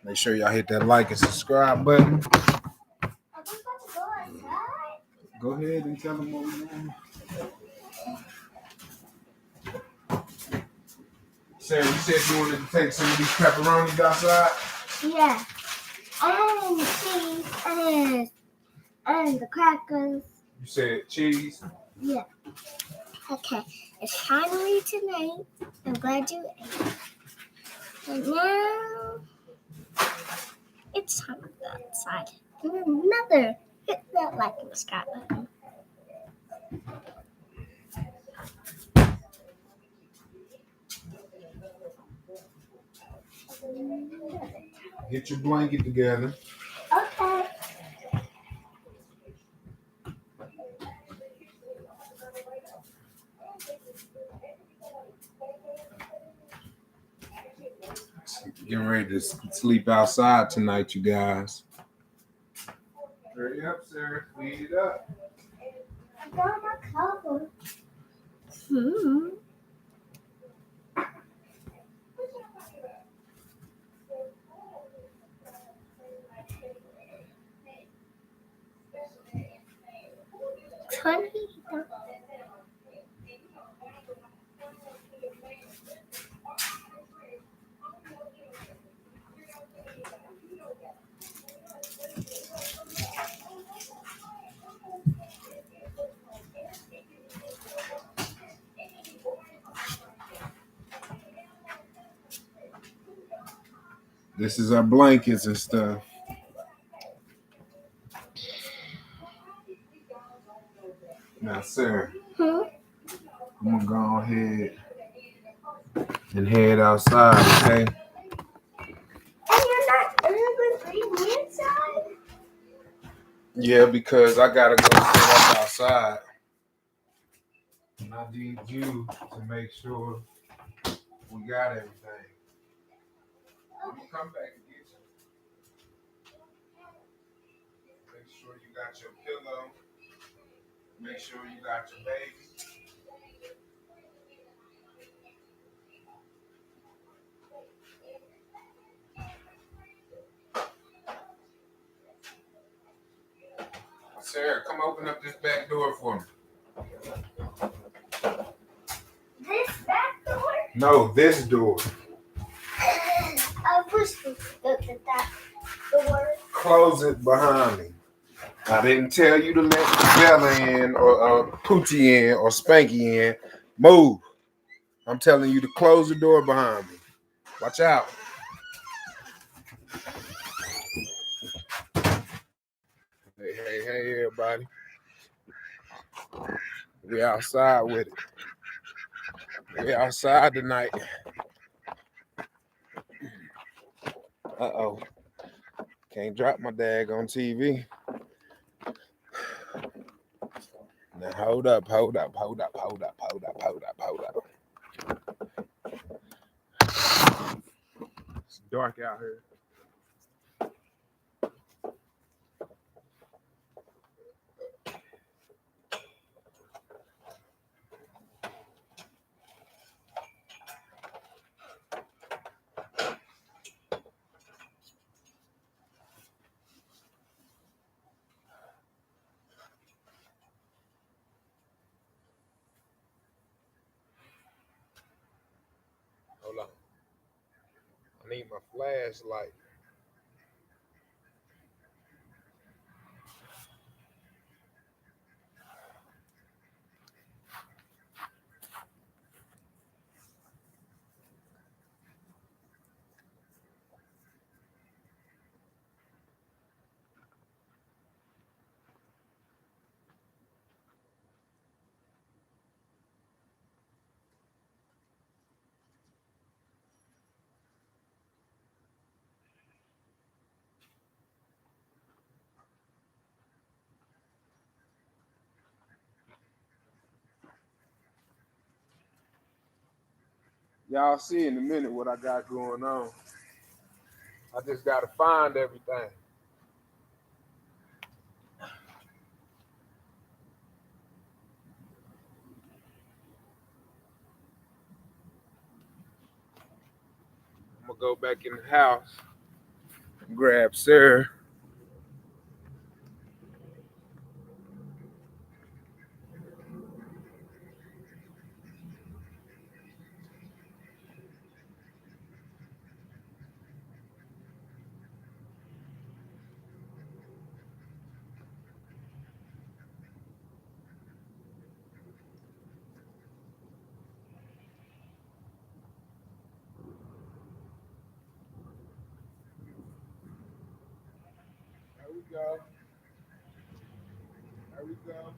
Make sure y'all hit that like and subscribe button. Go ahead and tell them what we're doing. Sarah, you said you wanted to take some of these pepperonis outside? Yeah. And the cheese and the crackers. You said cheese? Yeah. Okay. It's finally tonight. I'm glad you ate. And now it's time to go outside. Remember, hit that like and subscribe button. Get your blanket together. Okay. Getting ready to sleep outside tonight, you guys. Hurry up, Sarah. Speed it up. I got my cover. This is our blankets and stuff. Now, Sarah, I'm gonna go ahead and head outside, okay? And you're not going to bring me inside? Yeah, because I gotta go set up outside. And I need you to make sure we got everything. I'm gonna come back and get you. Make sure you got your pillow. Make sure you got your baby. Sarah, come open up this back door for me. This back door? No, this door. I wish we could look at that door. Close it behind me. I didn't tell you to let Bella in or Poochie in or Spanky in. Move. I'm telling you to close the door behind me. Watch out. Hey, everybody. We outside with it. We outside tonight. Uh-oh. Can't drop my dag on TV. Now hold up. It's dark out here. Hold on. I need my flashlight. Y'all see in a minute what I got going on. I just got to find everything. I'm going to go back in the house grab Sarah. There we go. There we go.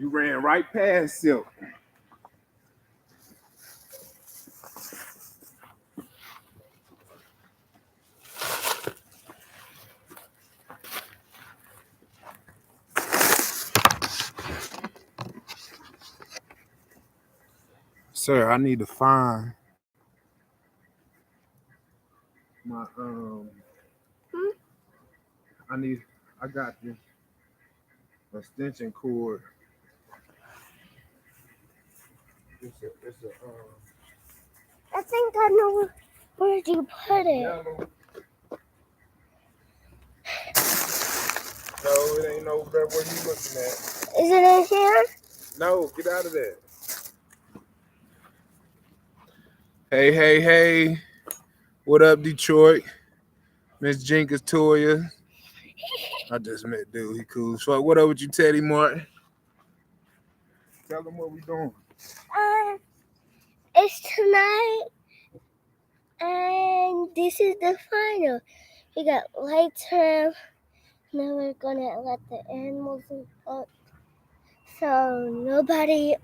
You ran right past Silk. Sir, I need to find my I got this extension cord. I think I know where you put it. Yellow. No, it ain't no better where you looking at. Is it in here? No, get out of there. Hey, hey, hey. What up, Detroit? Miss Jenkins Toya. I just met dude. He cool. So what up with you, Teddy Martin? Tell them what we doing. It's tonight, and this is the final. We got lights around. Now we're gonna let the animals up. So nobody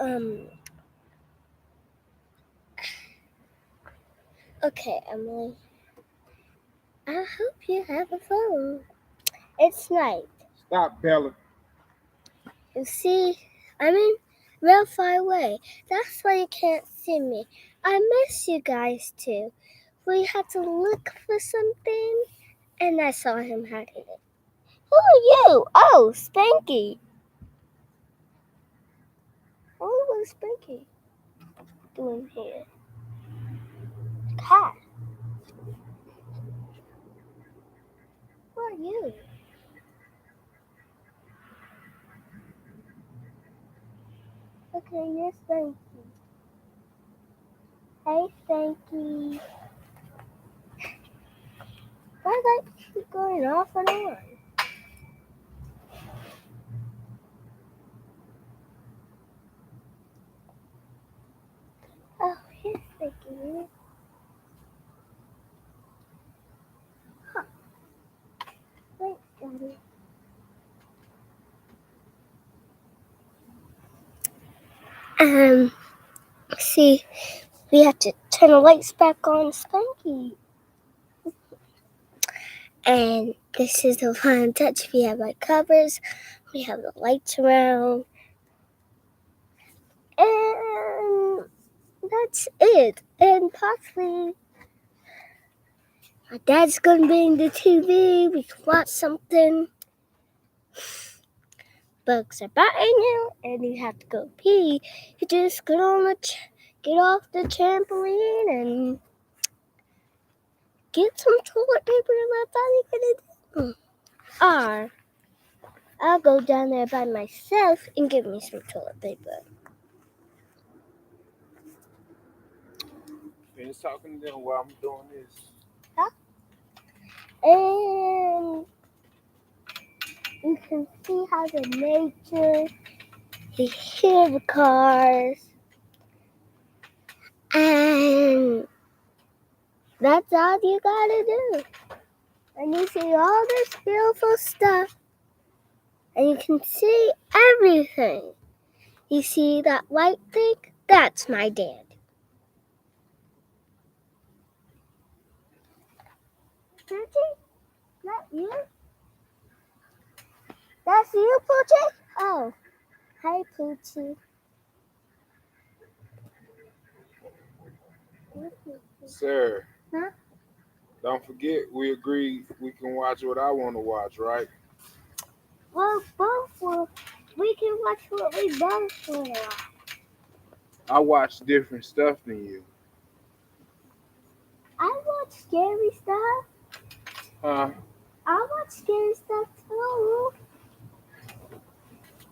Okay, Emily. I hope you have a phone. It's night. Stop, Bella. You see, I'm in real far away. That's why you can't see me. I miss you guys too. We had to look for something, and I saw him hiding it. Who are you? Oh, Spanky. Oh, Spanky. doing here? Cat. Who are you? Okay, yes, thank you. Hey, Spanky. Why does that keep going off and on? Oh, here's Spanky. Huh. Thanks, Daddy. See, we have to turn the lights back on Spanky. And this is the final touch. We have our covers, we have the lights around, and that's it. And possibly my dad's gonna be in the TV. We can watch something. Bugs are biting you, and you have to go pee. You just get off the trampoline and get some toilet paper, and that's all you're gonna do. Or I'll go down there by myself and get me some toilet paper. Finish talking to them while I'm doing this. And you can see how the nature, you hear the cars, and that's all you gotta do. And you see all this beautiful stuff, and you can see everything. You see that white thing? That's my dad. Poochie? That you? That's you, Poochie? Oh, hi, Poochie. Sir. Huh? Don't forget, we agreed we can watch what I want to watch, right? Well, both we can watch what we both want to watch. I watch different stuff than you. I watch scary stuff. Huh? I watch scary stuff too.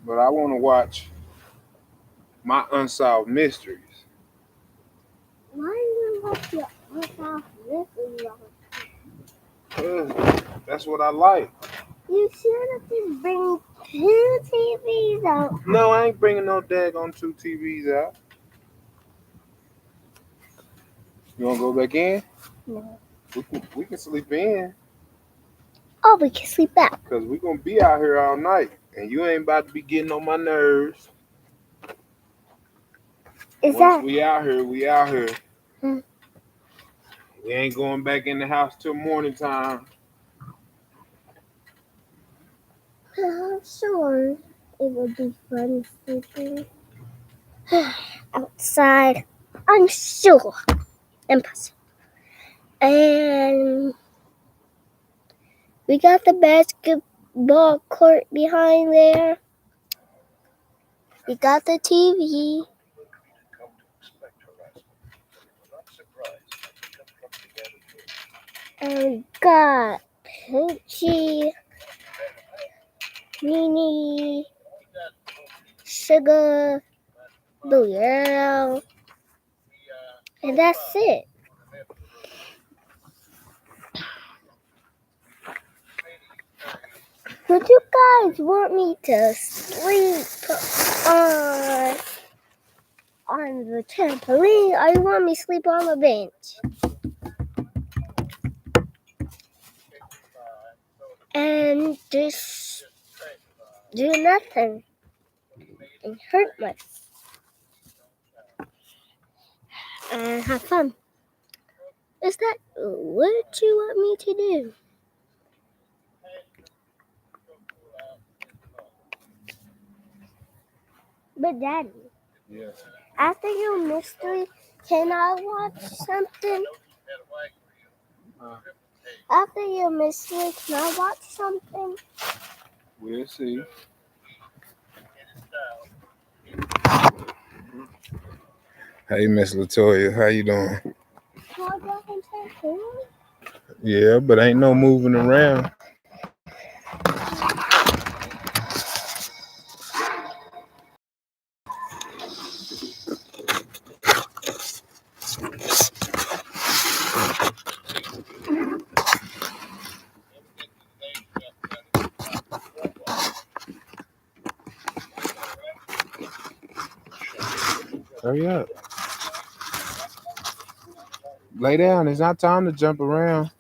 But I want to watch my Unsolved Mysteries. Why do you watch your Unsolved Mysteries? That's what I like. You should have just bring 2 TVs out. No, I ain't bringing no daggone 2 TVs out. You want to go back in? No. We can sleep in. Oh, we can sleep out. Because we're going to be out here all night. And you ain't about to be getting on my nerves. Once we out here, we out here. We ain't going back in the house till morning time. I'm sure it would be fun sleeping outside. I'm sure. Impossible. And we got the basketball court behind there. We got the TV. And we got Poochie, Nini, Sugar, Blue Arrow, and that's it. Would you guys want me to sleep on the trampoline, or you want me to sleep on the bench? And just do nothing and hurt myself and have fun. Is that what you want me to do? But Daddy, Yes. after your mystery, can I watch something? After your mystery, can I watch something? We'll see. Hey, Miss Latoya, how you doing? Can I go and say food? Yeah, but ain't no moving around. Hurry up. Lay down. It's not time to jump around.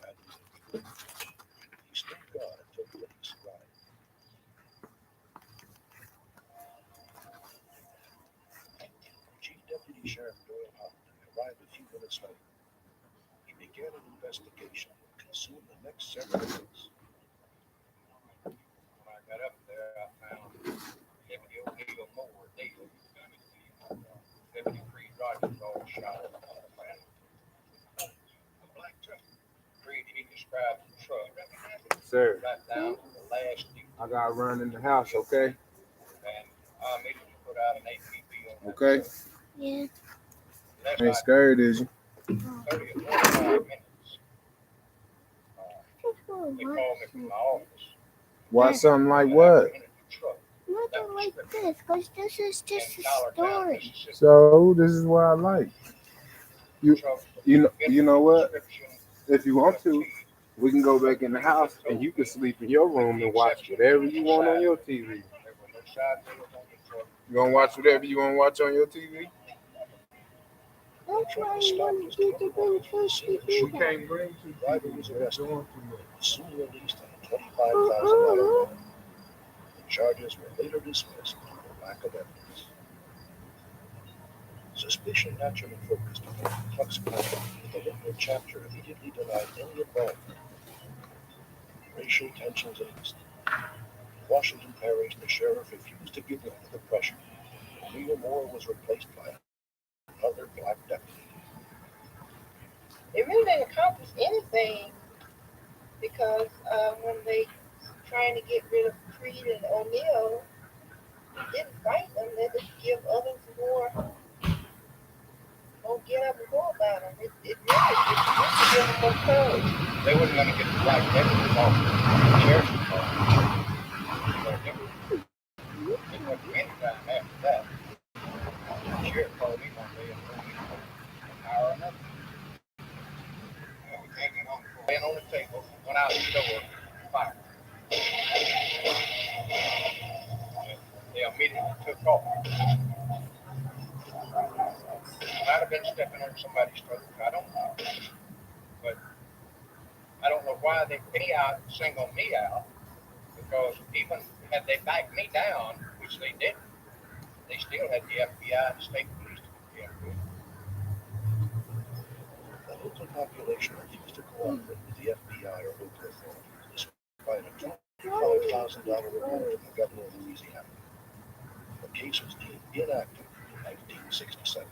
Chief Deputy Sheriff Doyle Hoffman arrived a few minutes later. He began an investigation that consumed the next several days. When I got up there, I found Deputy O'Neill Moore dead. Deputy Creed Rogers all shot up. A black truck. Creed, he described the truck. Sir, Right down to the last detail. I got to run in the house, okay? And I immediately put out an APB on that. Okay? Yeah. That's Ain't like scared, is you? 30 or 45 minutes. Just go They watch called me from my office. Watch something like what? nothing like this, because this is just a story. So this is what I like. You know what? If you want to, we can go back in the house and you can sleep in your room and watch whatever you want on your TV. You gonna watch whatever you want to watch on your TV? That's why I wanted you to bring first to do We that. can't bring two Driver TVs. was That's arrested, doing too much. soon released on a $25,000 bond. The charges were later dismissed for lack of evidence. Suspicion naturally focused on the Ku Klux Klan, but the local chapter immediately denied any involvement. Racial tensions eased. In Washington Parish, the sheriff refused to give in to the pressure. O'Neill Moore was replaced by another black deputy. It really didn't accomplish anything because when they trying to get rid of Creed and O'Neill, he didn't fight them. They just give others more get up and go about them. It really just to give them more courage. They weren't going to get the black deputies off the sheriff's department. They went to any time after that. The sheriff called me one day and told me to hire another. Laying on the table, went out the door, fired. They immediately took off. Might have been stepping on somebody's toes. I don't know. But I don't know why they singled me out, because even had they backed me down, which they didn't, they still had the FBI and the state police to be. The local population refused to cooperate with the FBI or local authorities, despite a $25,000 reward from the governor of Louisiana. The case was deemed inactive in 1967.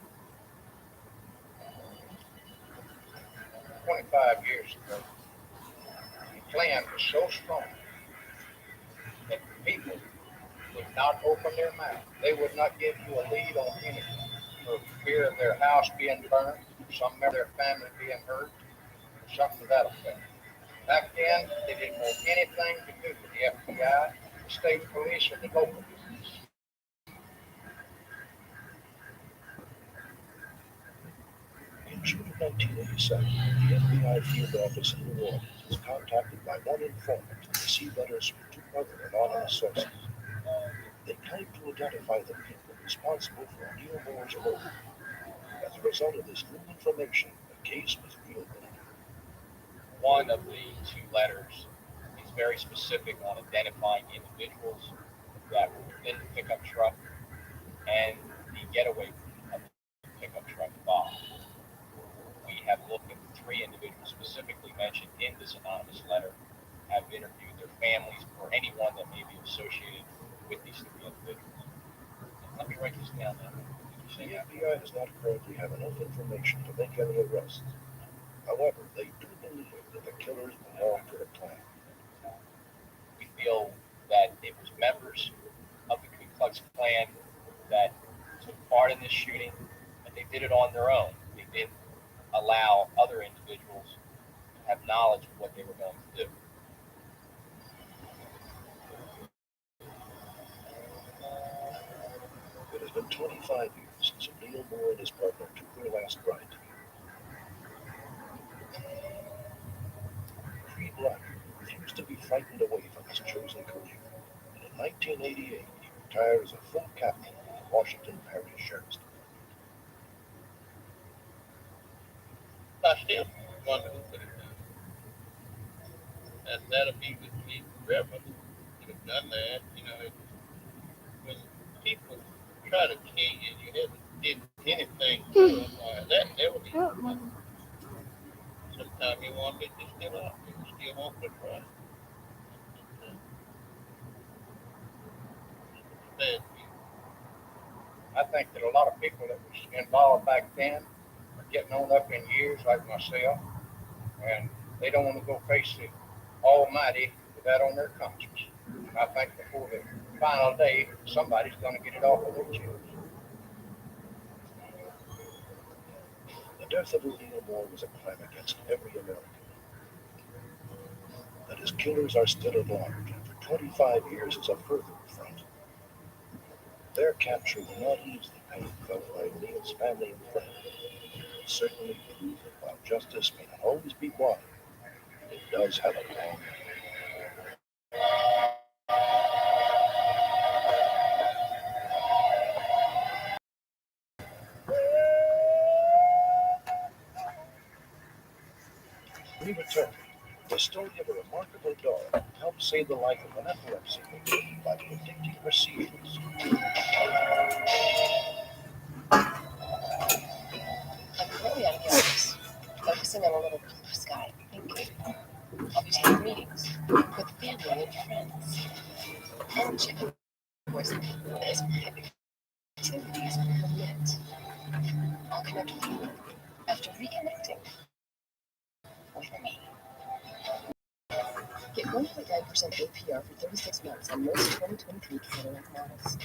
25 years ago, the Klan was so strong that the people would not open their mouth. They would not give you a lead on anything for fear of their house being burned, some member of their family being hurt, or something to that effect. Back then, they didn't want anything to do with the FBI, the state police, or the local police. In June of 1987, the FBI field office in New Orleans was contacted by one informant and received letters from two other anonymous sources. They claimed to identify the people responsible for O'Neill Moore's murder. As a result of this new information, the case was reopened. One of the two letters is very specific on identifying individuals that were in the pickup truck and the getaway of the pickup truck involved. We have looked at the three individuals specifically mentioned in this anonymous letter, have interviewed their families or anyone that may be associated with these three individuals. Let me write this down now. The FBI does not currently have enough information to make any arrests. However, they do believe that the killers belong to the Klan. We feel that it was members of the Ku Klux Klan that took part in this shooting, and they did it on their own. They didn't allow other individuals to have knowledge of what they were going to do. It has been 25 years since Neil Moore and his partner took their last ride together. Creed Blacker refused to be frightened away from his chosen career, and in 1988 he retired as a full captain of the Washington Parish Sheriff's Department. I still wonder who could have done it. And that'll be with me forever. Could have done that. You know, when people try to kill you and you haven't did anything to them, that never be. Sometimes you want to just still out. You still want to try. Bad people. I think that a lot of people that was involved back then are getting on up in years, like myself, and they don't want to go face the Almighty with that on their conscience. And I think before the final day, somebody's going to get it off of their chest. The death of Neil Moore was a crime against every American. That his killers are still at large, and for 25 years is a further affront. Their capture will not ease the pain felt by Neil's family and friends. It certainly prove that while justice may not always be won, it does have a long We return. The story of a remarkable dog helped save the life of an epilepsy victim by predicting her seizures. I'm currently out of the office, focusing on a little blue sky thinking. I'll be taking meetings with family and friends. And checking voice as my activities permit. I'll connect with you after reconnecting with me. Get 1.9% APR for 36 months on most 2023 Cadillac models.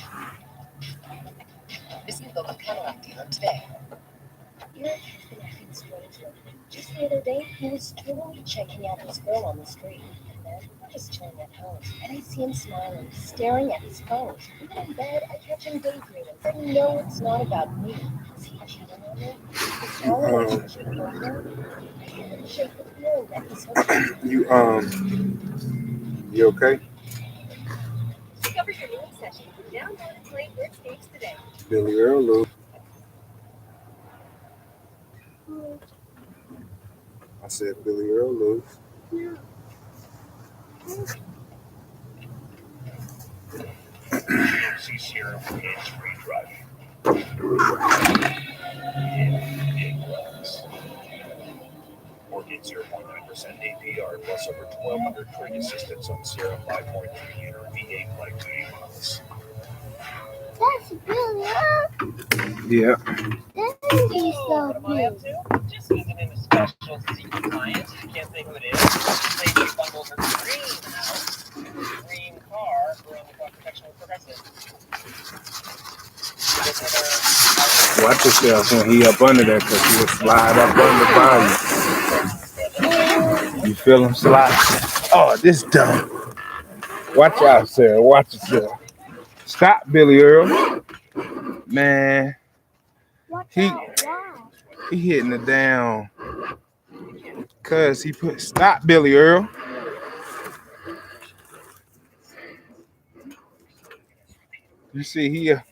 Visit your local Cadillac dealer today. Eric has been acting strange lately. Just the other day, he was totally checking out this girl on the street. And then we're just chilling at home, and I see him smiling, staring at his phone. Even in bed, I catch him daydreaming. I know it's not about me. Is he cheating on me? Is our relationship over? I can't shake the feeling that he's hoping. You okay? Discover your new obsession. Download and play Wordscapes today. Billy Earl, Lou. I said Billy Earl, Lou. GMC Serum hands-free driving. Or get 0.9% APR plus over 1,200 trade assistance on Serum 5.3 liter V8 light duty models. That's Billy Earl. Yeah. That is so What am I up cute. to? Just visiting a special secret client. Can't think who it is. They bundled her dream house, dream car for only got protection with Progressive. Watch yourself when he up under there, because he'll slide up under by you. You feel him slide? Oh, this dumb. Watch out, Sarah. Watch yourself. Stop, Billy Earl. Man, Watch he out, why? he hitting it down. Cause he put stop, Billy Earl. You see, he up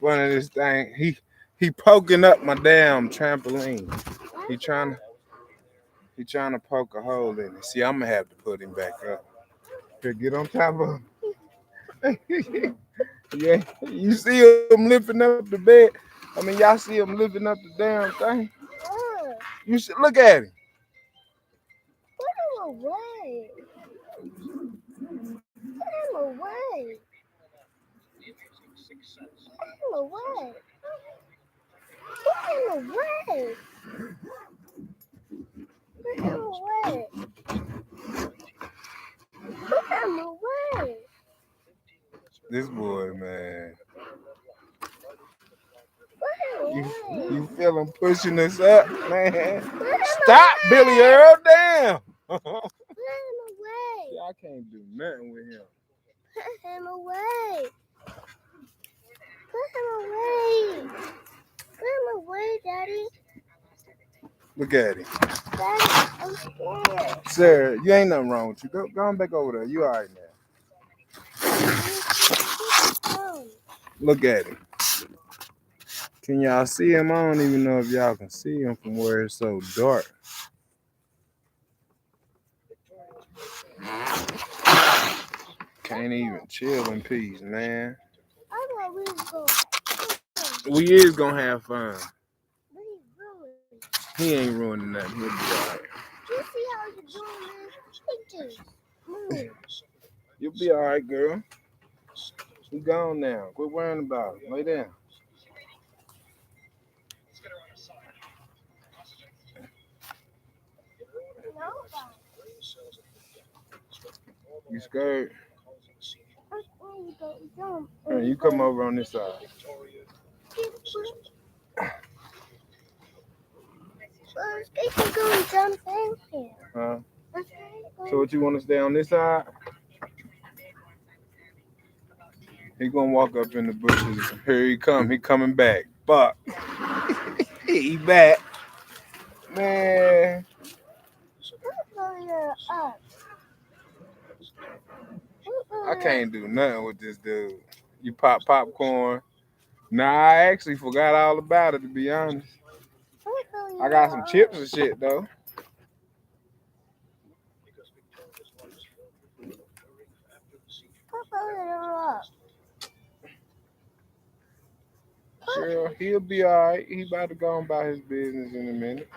under this thing. He poking up my damn trampoline. He trying to poke a hole in it. See, I'm gonna have to put him back up. Here, get on top of him. Yeah, you see him lifting up the bed. I mean, y'all see him lifting up the damn thing. You should look at him. Put him away. Put him away. Put him away. Put him away. Put him away. Put him away. This boy, man. Put him You feel him pushing us up, man? Stop, Billy Earl, damn! Put him away. Yeah, I can't do nothing with him. Put him away. Put him away. Put him away, Daddy. Look at him. Daddy, I'm scared. Sir, you ain't nothing wrong with you. Go on back over there. You all right now. Look at him. Can y'all see him? I don't even know if y'all can see him from where it's so dark. Can't even chill in peace, man. I thought we was going. We is gonna have fun. But he's ruined. He ain't ruining nothing. He'll be alright. Do you see how you're doing this? Pictures. Move. You'll be alright, girl. He gone now. Quit worrying about it. Lay down. You scared? Hey, you come over on this side. They can go and jump in here. Huh? So what, you want to stay on this side? He gonna walk up in the bushes. Here he come. He coming back. Fuck. He back. Man. I can't do nothing with this dude. You pop popcorn. Nah, I actually forgot all about it, to be honest. I got some chips and shit, though. Sure, he'll be alright. He about to go on about his business in a minute.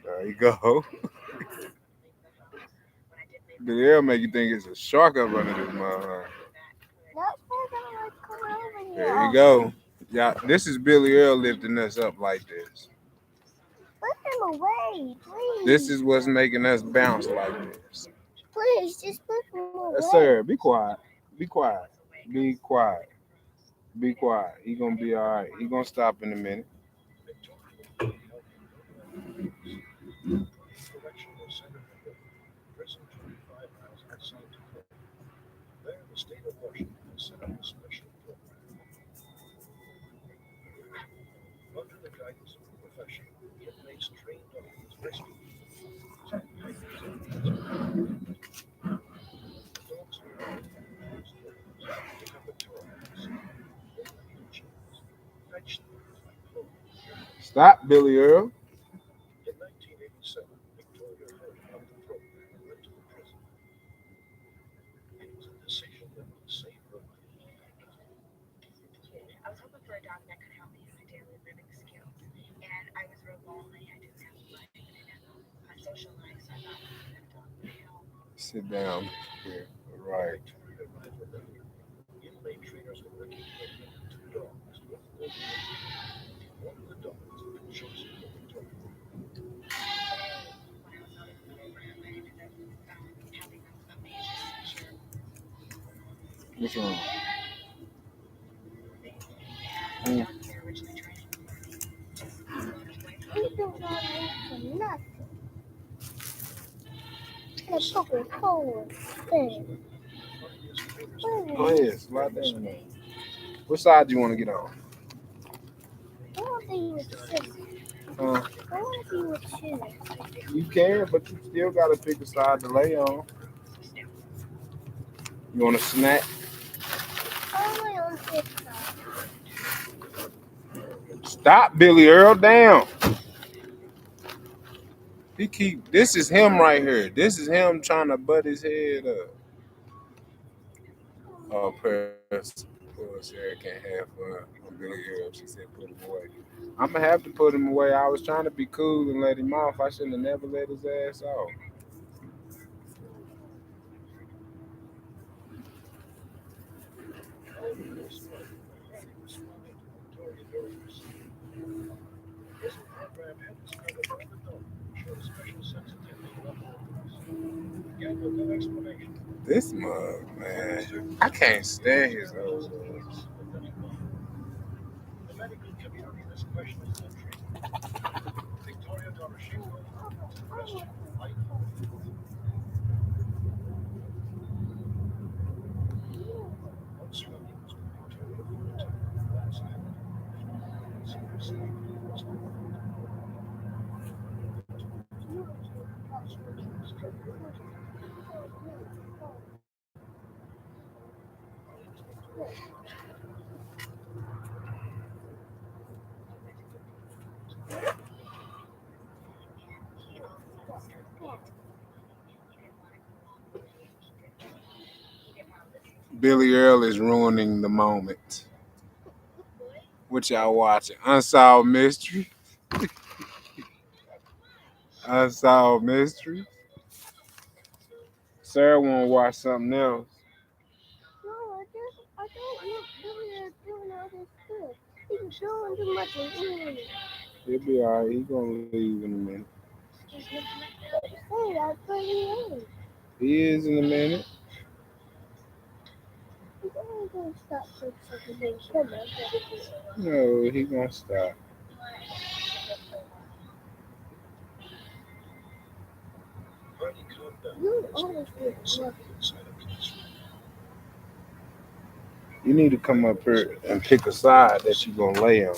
There you go. They'll make you think it's a shark up under this motherfucker. There you go. Yeah, this is Billy Earl lifting us up like this. Put him away, please. This is what's making us bounce like this. Please, just put him away. Yes, sir. Be quiet. Be quiet. Be quiet. Be quiet. He gonna be all right. He gonna stop in a minute. The state of Washington has set up a special program. Under the guidance of the profession, inmates trained on these rescue dogs are pick up the toys, fetch them like clothes. Stop, Billy Earl. In 1987, Victoria heard about the program and went to the prison. It was a decision that would save her life. I was hoping for a dog that could help me in my daily living skills. And I was real lonely. I didn't have a life. I didn't have a social life. So I thought that a dog would help. Sit down here. Right. Inmate trainers were working with two dogs with one of the dogs had been chosen for Victoria. When I was out of the program, I ended up having a major seizure. What's wrong? And the doctor originally tried to just He don't want me for nothing. Let's poke it forward. Thing. Go ahead. Slide down there. What side do you want to get on? I want to be with sister. I want to be with you. You can, but you still got to pick a side to lay on. You want a snack? I want on this side. Stop, Billy Earl, down. This is him right here. This is him trying to butt his head up. Oh, poor Sarah can't have fun. Billy Earl, she said put him away. I'm going to have to put him away. I was trying to be cool and let him off. I shouldn't have never let his ass off. This mug, man. I can't stand his old voice. This question is intriguing. Victoria Doroshenko to the question of life. Australians with Victoria for a time on Lance Island. Senior city was Billy Earl is ruining the moment. What y'all watching? Unsolved Mysteries? Unsolved Mysteries? Sarah want to watch something else. No, I don't want Billy doing all this good. He's doing too much of anything. He'll be alright. He's gonna leave in a minute. Hey, that's what he is. He is in a minute. He's only going to stop for a second and come back. No, he gonna stop. You always get lucky. You need to come up here and pick a side that you're gonna lay on.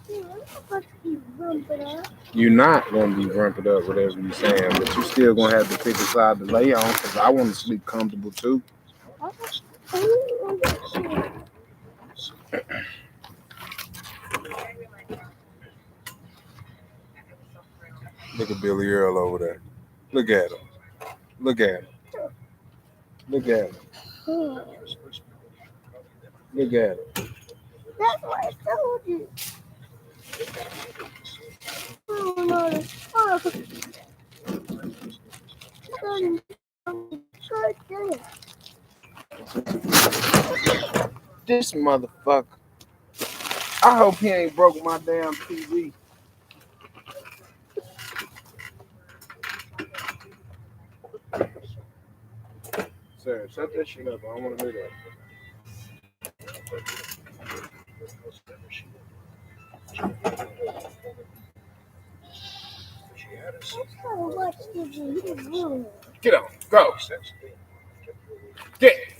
I'm not going to be rumping up. You're not gonna be rumped up, whatever you're saying, but you still gonna have to pick a side to lay on because I want to sleep comfortable too. Look at Billy Earl over there. Look at him. Look at him. Look at him. Look at him. That's what I told you. Oh, no. This motherfucker. I hope he ain't broke my damn TV. Sir, shut that shit up. I don't want to hear that. Get on. Go. Get.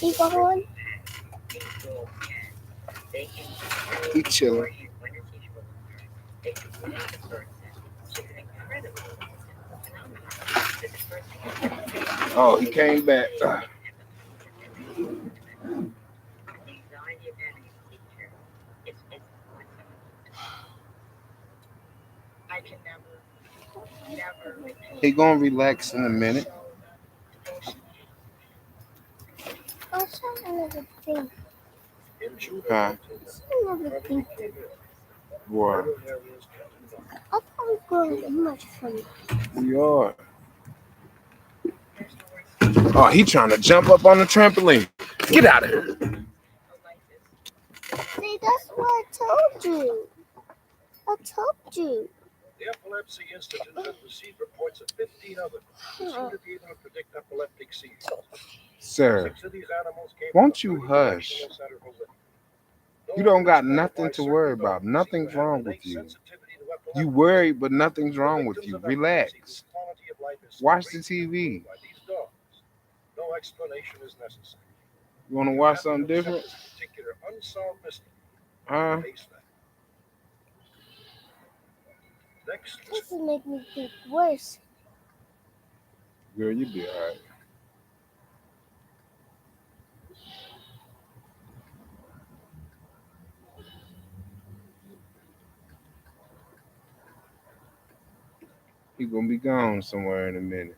Keep on. He chilling. Oh, he came back. He gonna relax in a minute. I'll try another thing. Huh? Another thing. What? I'll probably go much funny. We are. Oh, he trying to jump up on the trampoline. Get out of here. See, that's what I told you. I told you. The Epilepsy Institute has received reports of 15 other who seem to be able to predict epileptic seizures. Sir, 6 of these animals came won't from you the hush? National Center for Living. You don't got nothing to worry about. Nothing's wrong with you. You worry, but nothing's wrong with you. Relax. Watch the TV. No explanation is necessary. You want to watch something different? Particular unsolved mystery. Huh? Next, This will make me think worse. Girl, you be all right. He gonna be gone somewhere in a minute.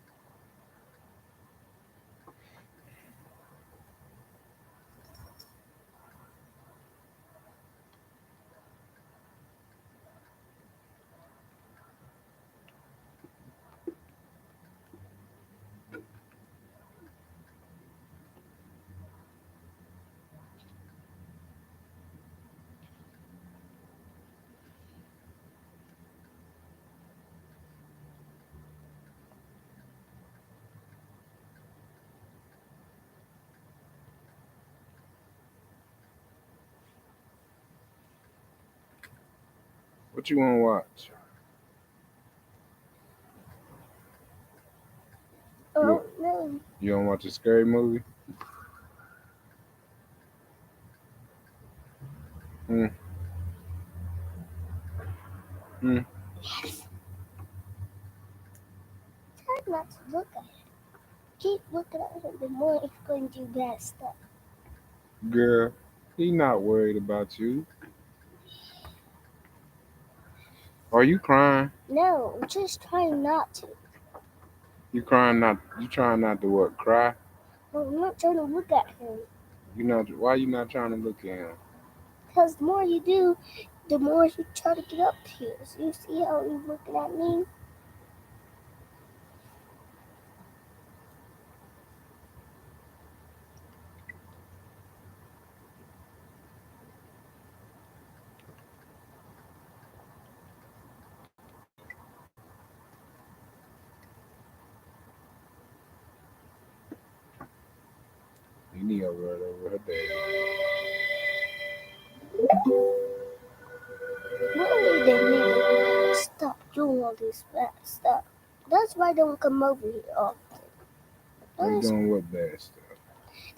What you want to watch? Oh, no. You don't watch a scary movie? Hmm. Hmm. Try not to look at it. Keep looking at him, the more it's going to do bad stuff. Girl, he not worried about you. Are you crying? No, I'm just trying not to. You crying not? You trying not to what? Cry? No, I'm not trying to look at him. You not? Why you not trying to look at him? Because the more you do, the more he try to get up here. So you see how he's looking at me? You need to right over her dad. Really, they need to stop doing all this bad stuff. That's why they don't come over here often. They That's, doing what bad stuff?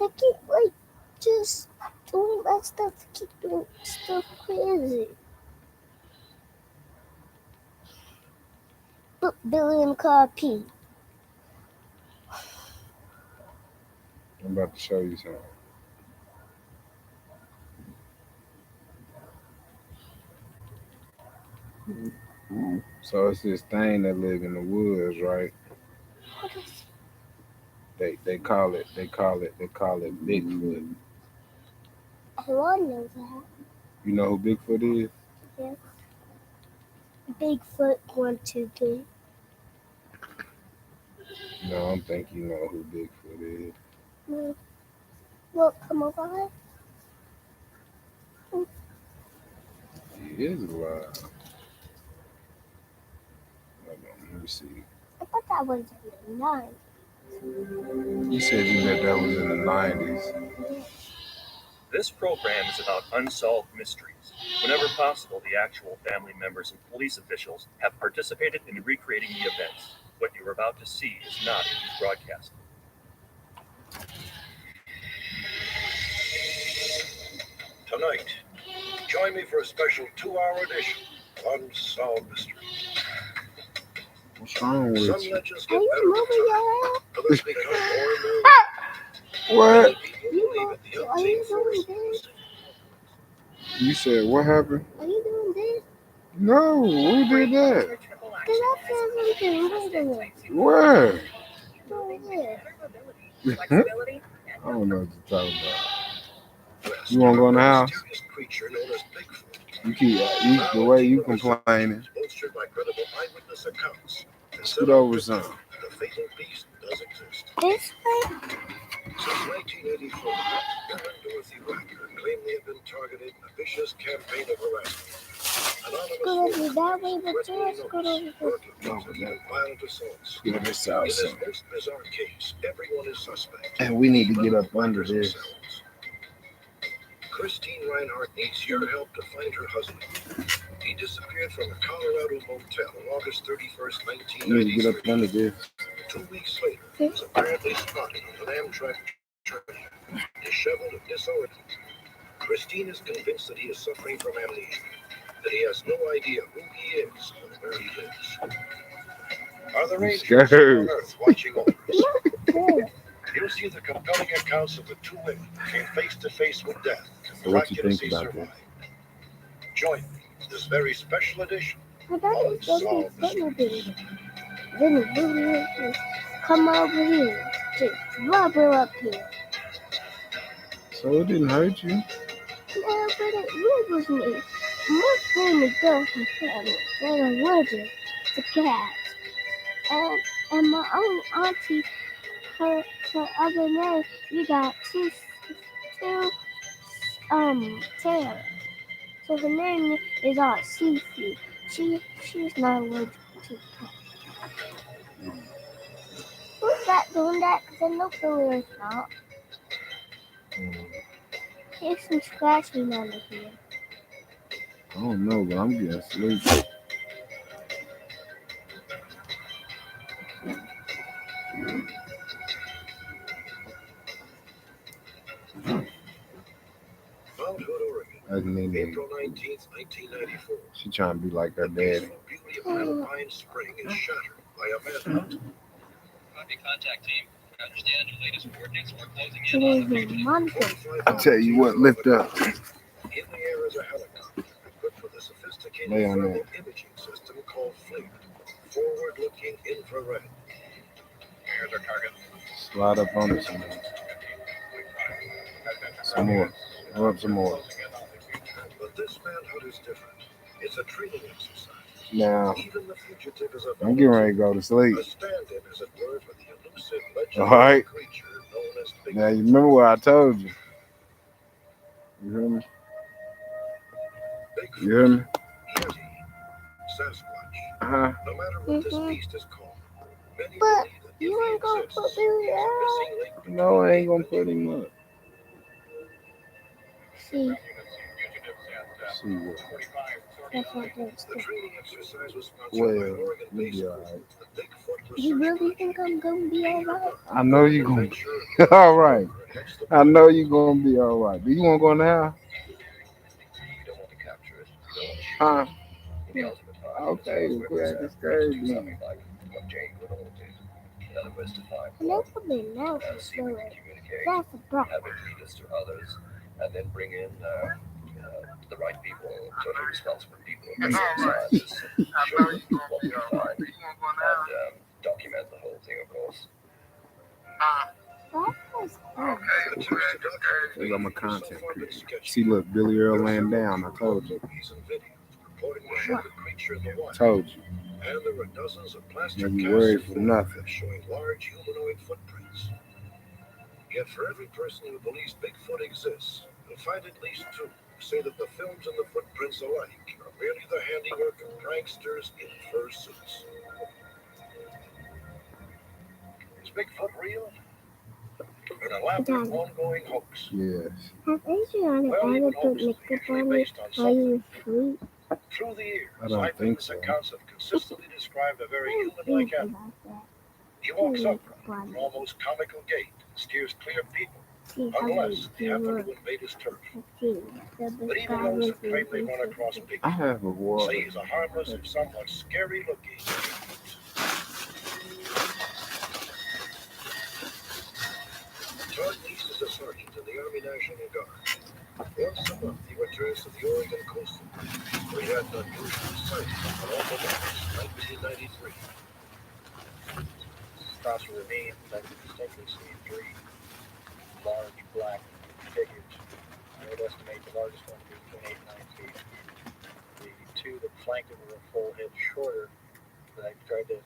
they keep like just doing bad stuff. They keep doing stuff crazy. Put Billy in the car, P. I'm about to show you something. So it's this thing that live in the woods, right? What is They call it Bigfoot. everyone knows that? You know who Bigfoot is? Yes. Bigfoot 1, 2, 3. No, I don't think you know who Bigfoot is. Look, come over here. He is alive. Hold on, let me see. I thought that was in the 9. You said you bet that was in the 90s. This program is about unsolved mysteries. Whenever possible, the actual family members and police officials have participated in recreating the events. What you're about to see is not a news broadcast. Tonight, join me for a special 2-hour edition of Unsolved Mysteries. What's wrong with Some you? legends Are get you better moving with your time. hair? Others become more and more. What? Many people believe in the Are unseen you doing force. this? You said what happened? Are you doing this? No, who did that? Because I feel something moving. Where? Over there. I don't know what you're talking about. West, You wanna go in the a house? mysterious creature known as Bigfoot. You keep the way you complaining. Bolstered by credible eyewitness accounts. Scoot over some. The fatal beast does exist. This way? Since 1984, Bill and Dorothy Wacker claim they have been targeted in a vicious campaign of harassment. Anonymous Go over phone that way, but threatening just go notice, over here. burglaries, and even violent assaults. Get this In out, this son. most bizarre case, everyone is suspect. And we need to even get up the under Wackers this. themselves. Christine Reinhardt needs your help to find her husband. He disappeared from a Colorado motel on August 31st, We need to get up 1993. under this. 2 weeks later, he was apparently spotted on an Amtrak train, disheveled and disoriented. Christine is convinced that he is suffering from amnesia, that he has no idea who he is or where he lives. Are there angels on earth watching over us? Good. You'll see the compelling accounts of the two women who came face to face with death and So what you think miraculously about survived. Join me in this very special edition I thought it of was going Unsolved to be Mysteries. Then the blue come over here. Just rubber up here. So it didn't hurt you? Yeah, but it wriggles me. My family does my family. They're allergic to cats. And my own auntie, her other name, we got two tails. So her name is Cece. She's not allergic to cats. Who's that doing that? Because I know Billy is not. Here's some scratching under here. I don't know, but I'm getting sleepy. Mount Hood, Oregon, That's Nene. April 19th, 1994. She trying to be like her The daddy. peaceful beauty of Alpine Spring is shattered by a manhunt. Copy, contact team. I understand your latest coordinates. We're closing It in on the is a fugitive. mountain. I tell you what, lift up. In the air is a helicopter equipped with a sophisticated Lay on thermal that. imaging system called FLIR, forward-looking infrared. Here's our target. Slide up on it some more. Some more. Go up some more. But this manhunt is different. It's a training exercise. Now, Even the fugitive is a I'm getting ready to go to sleep. a stand-in, as it were, for the elusive All legendary right. creature known as Bigfoot. Now, you remember what I told you. You hear me? Bigfoot, You hear me? Yeti, Sasquatch. Uh-huh. No matter what this beast is called, many But believe that you if ain't gonna he put exists, Billy he's a out. missing link No, I ain't between gonna put him up. See, See what? that's what it's The doing. training exercise was sponsored by Well, Oregon-based you'll be group, alright. the Bigfoot You Research really think Project. I'm gonna be alright? I know you're gonna be all right. I know you're gonna be all right. Do you want to go in the house? You don't want to capture it. You don't want to shoot Huh? it. In the ultimate fight, Okay, it's we're to discouraged. do something like what Jane Goodall did. In other words, to find And one, that's what they know for see we sure. can communicate, That's the problem. have it lead us to others, and then bring in the right people, totally responsible people, scientists, show them what we find, and document the whole thing, of course. That was fun. There go my content creator. See, look, Billy Earl laying down. I told you. Told you. And there were dozens of plaster Don't be casts worried of for nothing. photographs showing large humanoid footprints. Yet for every person who believes Bigfoot exists, you'll find at least two who say that the films and the footprints alike are merely the handiwork of pranksters in fur suits. Is Bigfoot real? An elaborate ongoing hoax. Yes. Have Adriana Well, ever even put hoaxes are makeup usually on you based on while you something. were asleep? Through the years, I don't think eyewitness so. accounts have consistently described a very Think human-like animal. about that. He Put walks makeup upright, on an you. almost comical gait, and steers clear of people, See how unless they you happen look. to invade his turf. See, the But even sky those was who claim they run across I Bigfoot have a water. say he's a harmless and somewhat scary-looking Bigfoot. Todd East is a sergeant in the Army National Guard. Once a month, he returns to the Oregon coastal range, where he had an unusual sighting on August 1993. Across the ravine, I could distinctly see three large black figures. I would estimate the largest one to be between 8 and 9 feet. The two that flanked it were a full head shorter, but I tried to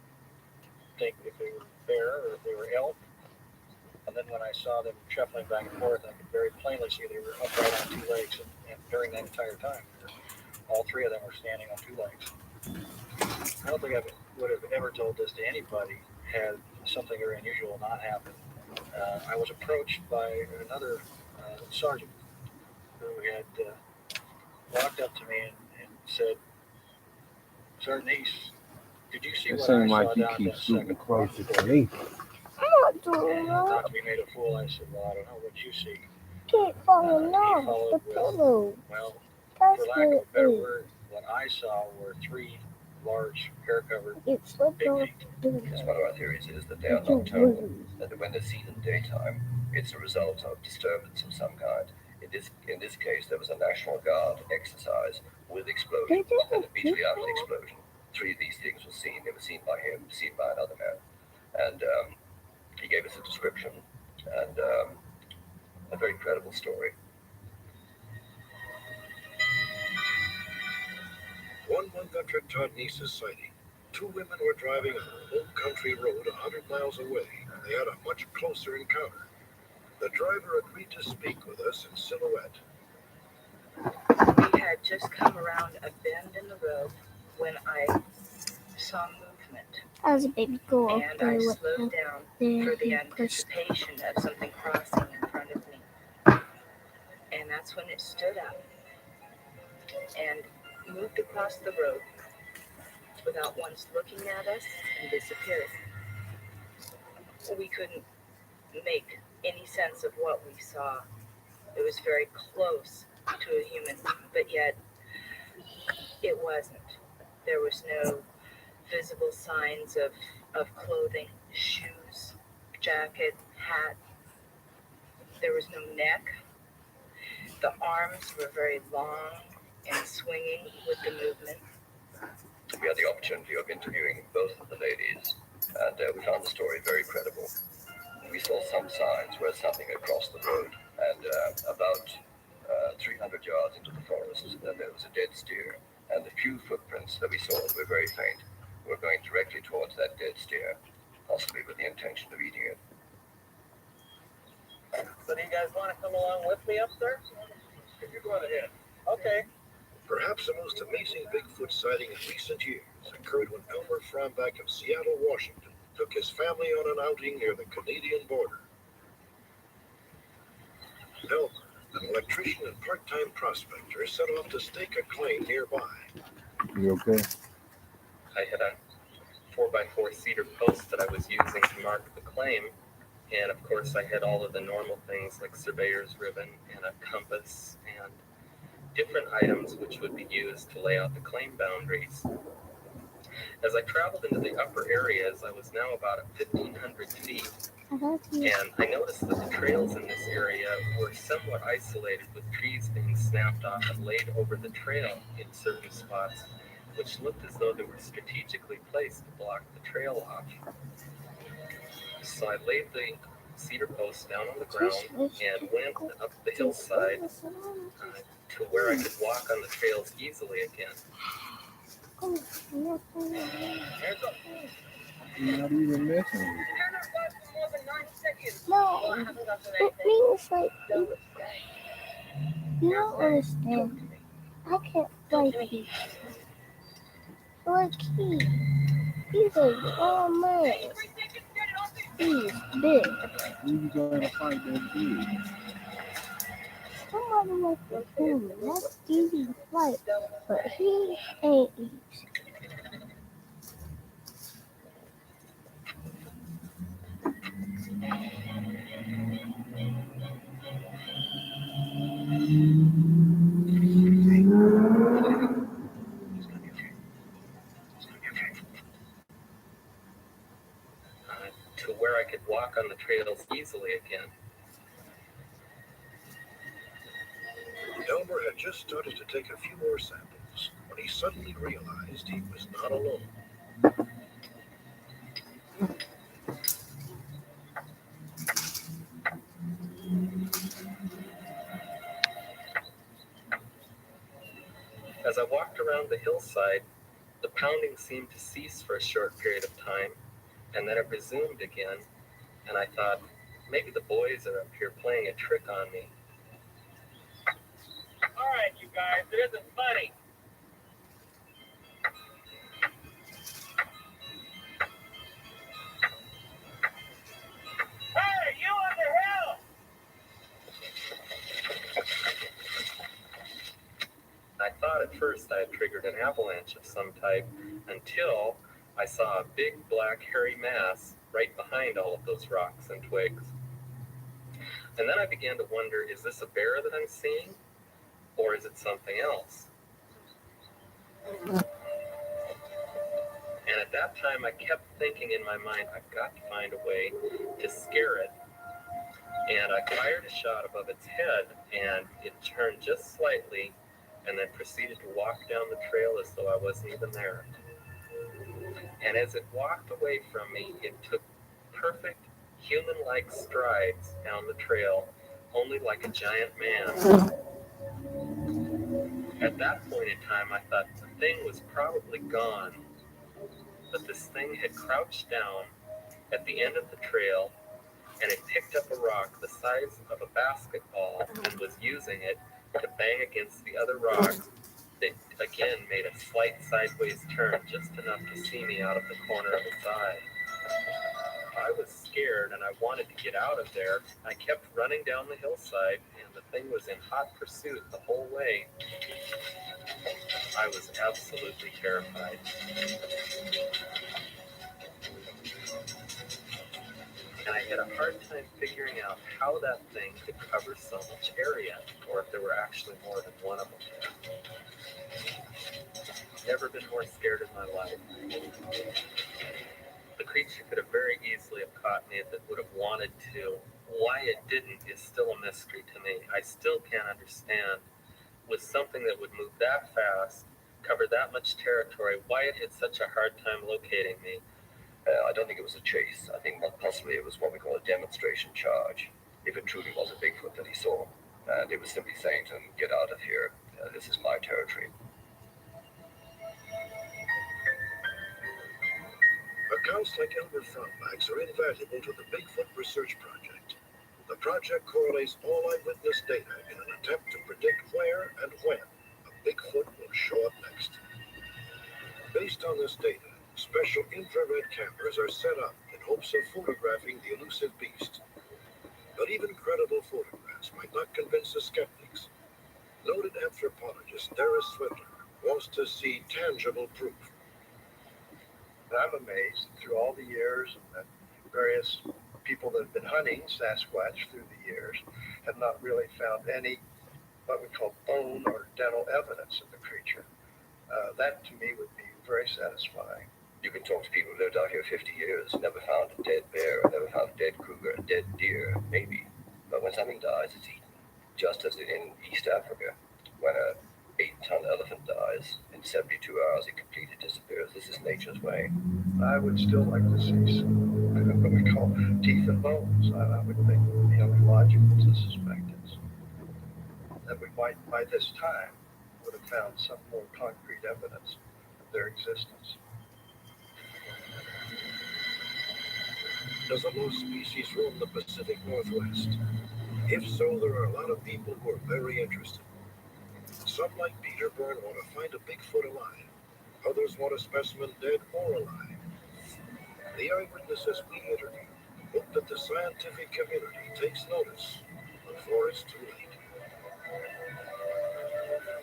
think if they were bear or if they were elk. And then when I saw them shuffling back and forth, I could very plainly see they were upright on two legs, and during that entire time, all three of them were standing on two legs. I don't think I would have ever told this to anybody had something very unusual not happened. I was approached by another sergeant who had walked up to me and said, "Sergeant East, did you see It what I seems saw like you down keep that super second closer rock to me. I'm not doing And that. not to be made a fool, I said, "Well, I don't know what you see." Keep falling He off the followed with, pillow. "Well, That's for lack of a better good. word, what I saw were three large hair-covered It slipped big off feet." the Yes, one of our theories is that they are It's a nocturnal, wound. and that when they're seen in daytime, it's a result of disturbance of some kind. In this case, there was a National Guard exercise with explosions and immediately after the explosion, three of these things were seen. They were seen by him, seen by another man, and he gave us a description and a very credible story. One month after Todd Neese's sighting, two women were driving on an old country road 100 miles away, and they had a much closer encounter. The driver agreed to speak with us in silhouette. We had just come around a bend in the road when I saw movement, I was a baby girl. and I slowed down for the anticipation of something crossing in front of me. And that's when it stood up. And moved across the road without once looking at us and disappeared. We couldn't make any sense of what we saw. It was very close to a human, but yet it wasn't. There was no visible signs of clothing, shoes, jacket, hat. There was no neck. The arms were very long and swinging with the movement. We had the opportunity of interviewing both of the ladies, and we found the story very credible. We saw some signs where something had crossed the road, and about 300 yards into the forest, then there was a dead steer, and the few footprints that we saw were very faint. We were going directly towards that dead steer, possibly with the intention of eating it. So do you guys want to come along with me up there? If you go ahead. Okay. Perhaps the most amazing Bigfoot sighting in recent years occurred when Elmer Fromback of Seattle, Washington, took his family on an outing near the Canadian border. Elmer, an electrician and part-time prospector, set off to stake a claim nearby. You okay? I had a 4x4 cedar post that I was using to mark the claim, and of course I had all of the normal things like surveyor's ribbon and a compass and different items which would be used to lay out the claim boundaries. As I traveled into the upper areas, I was now about at 1,500 feet, and I noticed that the trails in this area were somewhat isolated, with trees being snapped off and laid over the trail in certain spots, which looked as though they were strategically placed to block the trail off. So I laid the cedar post down on the ground and went up the hillside to where I could walk on the trails easily again. Not even messing with No, it means like you don't understand. I can't play Keith. Like Keith. He's a grown man. He's big. you gotta fight that kid. Somebody like the food. That's easy to fight, but he ain't easy. To where I could walk on the trails easily again. Elmer had just started to take a few more samples when he suddenly realized he was not alone. As I walked around the hillside, the pounding seemed to cease for a short period of time, and then it resumed again, and I thought, maybe the boys are up here playing a trick on me. All right, you guys, it isn't funny. Hey, you on the hill! I thought at first I had triggered an avalanche of some type, until I saw a big black hairy mass right behind all of those rocks and twigs. And then I began to wonder, is this a bear that I'm seeing? Or is it something else? And at that time, I kept thinking in my mind, I've got to find a way to scare it. And I fired a shot above its head, and it turned just slightly, and then proceeded to walk down the trail as though I wasn't even there. And as it walked away from me, it took perfect human-like strides down the trail, only like a giant man. At that point in time, I thought the thing was probably gone, but this thing had crouched down at the end of the trail, and it picked up a rock the size of a basketball and was using it to bang against the other rocks that again made a slight sideways turn, just enough to see me out of the corner of its eye. I was scared and I wanted to get out of there. I kept running down the hillside, and the thing was in hot pursuit the whole way. I was absolutely terrified. And I had a hard time figuring out how that thing could cover so much area, or if there were actually more than one of them there. Never been more scared in my life. The creature could have very easily have caught me if it would have wanted to. Why it didn't is still a mystery to me. I still can't understand, with something that would move that fast, cover that much territory, why it had such a hard time locating me. I don't think it was a chase. I think possibly it was what we call a demonstration charge. If it truly was a Bigfoot that he saw, and it was simply saying to him, "Get out of here. This is my territory." Accounts like Elmer Frontbacks are invaluable to the Bigfoot Research Project. The project correlates all eyewitness data in an attempt to predict where and when a Bigfoot will show up next. Based on this data, special infrared cameras are set up in hopes of photographing the elusive beast. But even credible photographs might not convince the skeptics. Noted anthropologist Dara Swindler wants to see tangible proof. I'm amazed through all the years that various people that have been hunting Sasquatch through the years have not really found any what we call bone or dental evidence of the creature. That to me would be very satisfying. You can talk to people who lived out here 50 years, never found a dead bear, never found a dead cougar, a dead deer, maybe. But when something dies, it's eaten. Just as in East Africa, when a 8-ton elephant dies, in 72 hours it completely disappears. This is nature's way. I would still like to see some, what we call teeth and bones. I would think it would be only logical to suspect it. That we might, by this time, would have found some more concrete evidence of their existence. Does a lost species roam the Pacific Northwest? If so, there are a lot of people who are very interested. Some, like Peter Byrne, want to find a Bigfoot alive. Others want a specimen dead or alive. The eyewitnesses we interview hope that the scientific community takes notice before it's too late.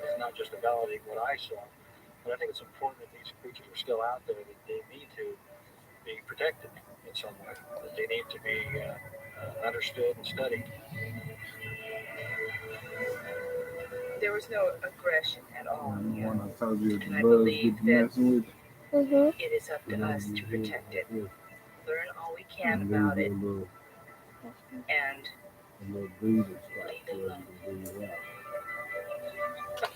It's not just to validate what I saw, but I think it's important that these creatures are still out there, that they need to be protected in some way, that they need to be understood and studied. There was no aggression at all here. One I told you And I the bugs believe get to that messing with it is up to us to protect it. you. Learn all we can And about leave it a little and breathing leave spot it for you alone. to breathe out.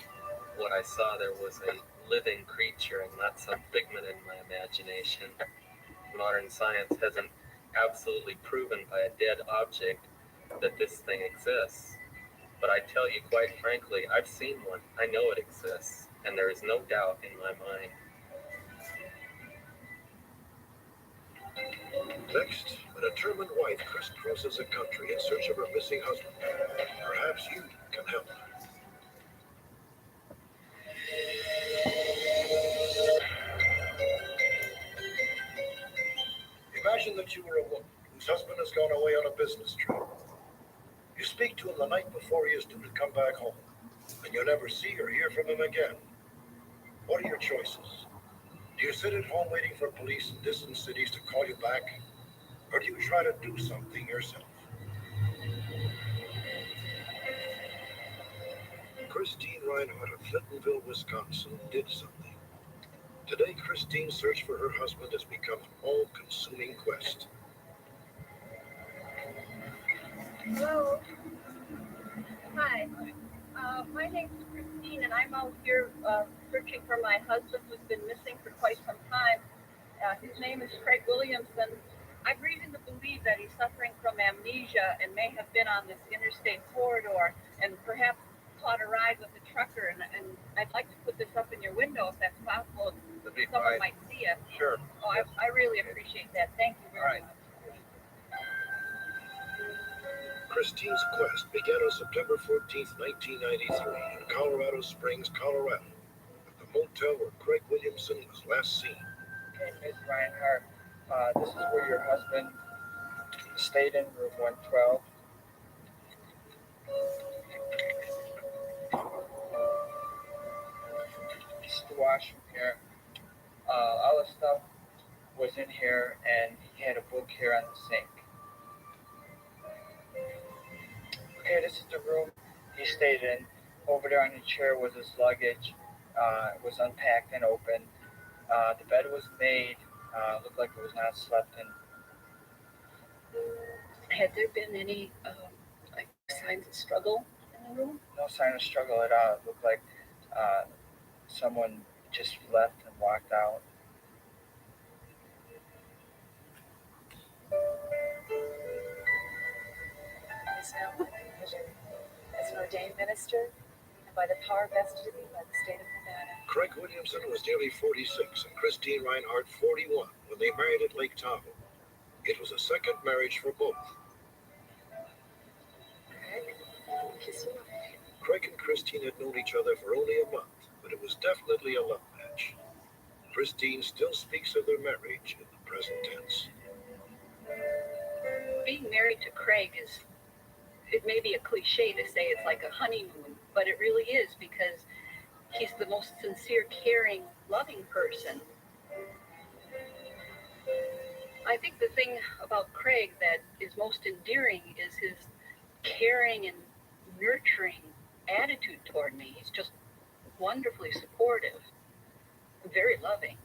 What I saw there was a living creature and not some figment in my imagination. Modern science hasn't absolutely proven by a dead object that this thing exists. But I tell you quite frankly, I've seen one. I know it exists, and there is no doubt in my mind. Next, a determined wife crisscrosses the country in search of her missing husband. Perhaps you can help. Imagine that you were a woman whose husband has gone away on a business trip. You speak to him the night before he is due to come back home, and you never see or hear from him again. What are your choices? Do you sit at home waiting for police in distant cities to call you back, or do you try to do something yourself? Christine Reinhardt of Flintonville, Wisconsin, did something. Today, Christine's search for her husband has become an all-consuming quest. Hello. Hi. My name's Christine, and I'm out here searching for my husband who's been missing for quite some time. His name is Craig Williamson. I've reason to believe that he's suffering from amnesia and may have been on this interstate corridor and perhaps caught a ride with a trucker. And I'd like to put this up in your window if that's possible. Someone might see it. Sure. Oh, I really appreciate that. Thank you very much. Christine's quest began on September 14th, 1993 in Colorado Springs, Colorado, at the motel where Craig Williamson was last seen. Okay, Ms. Reinhardt, this is where your husband stayed in room 112. washroom here. All the stuff was in here, and he had a book here on the sink. Okay, this is the room he stayed in. Over there on the chair was his luggage. It was unpacked and open. The bed was made. Looked like it was not slept in. Had there been any like signs of struggle in the room? No sign of struggle at all. It looked like someone just left and walked out. Ms. Melvin, as an ordained minister, and by the power vested in me by the state of Nevada. Craig Williamson was nearly 46 and Christine Reinhardt 41 when they married at Lake Tahoe. It was a second marriage for both. Craig, kiss me. Craig and Christine had known each other for only a month, but it was definitely a love match. Christine still speaks of their marriage in the present tense. Being married to Craig it may be a cliche to say it's like a honeymoon, but it really is, because he's the most sincere, caring, loving person. I think the thing about Craig that is most endearing is his caring and nurturing attitude toward me. He's just wonderfully supportive, very loving.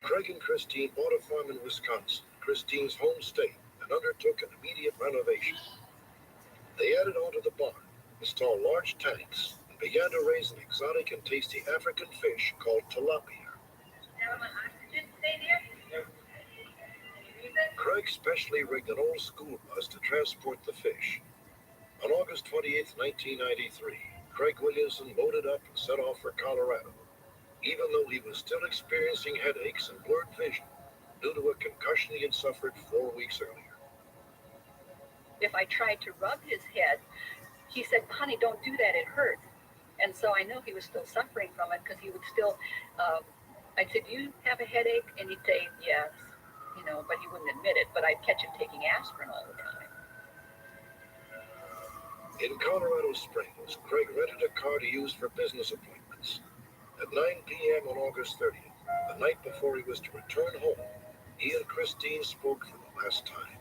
Craig and Christine bought a farm in Wisconsin, Christine's home state, and undertook an immediate renovation. They added on to the barn, installed large tanks, and began to raise an exotic and tasty African fish called tilapia. Craig specially rigged an old school bus to transport the fish. On August 28, 1993, Craig Williamson loaded up and set off for Colorado, even though he was still experiencing headaches and blurred vision due to a concussion he had suffered 4 weeks earlier. If I tried to rub his head, he said, "Honey, don't do that, it hurts." And so I know he was still suffering from it, because he would still, I'd say, "Do you have a headache?" And he'd say, "Yes," but he wouldn't admit it. But I'd catch him taking aspirin all the time. In Colorado Springs, Craig rented a car to use for business appointments. At 9 p.m. on August 30th, the night before he was to return home, he and Christine spoke for the last time.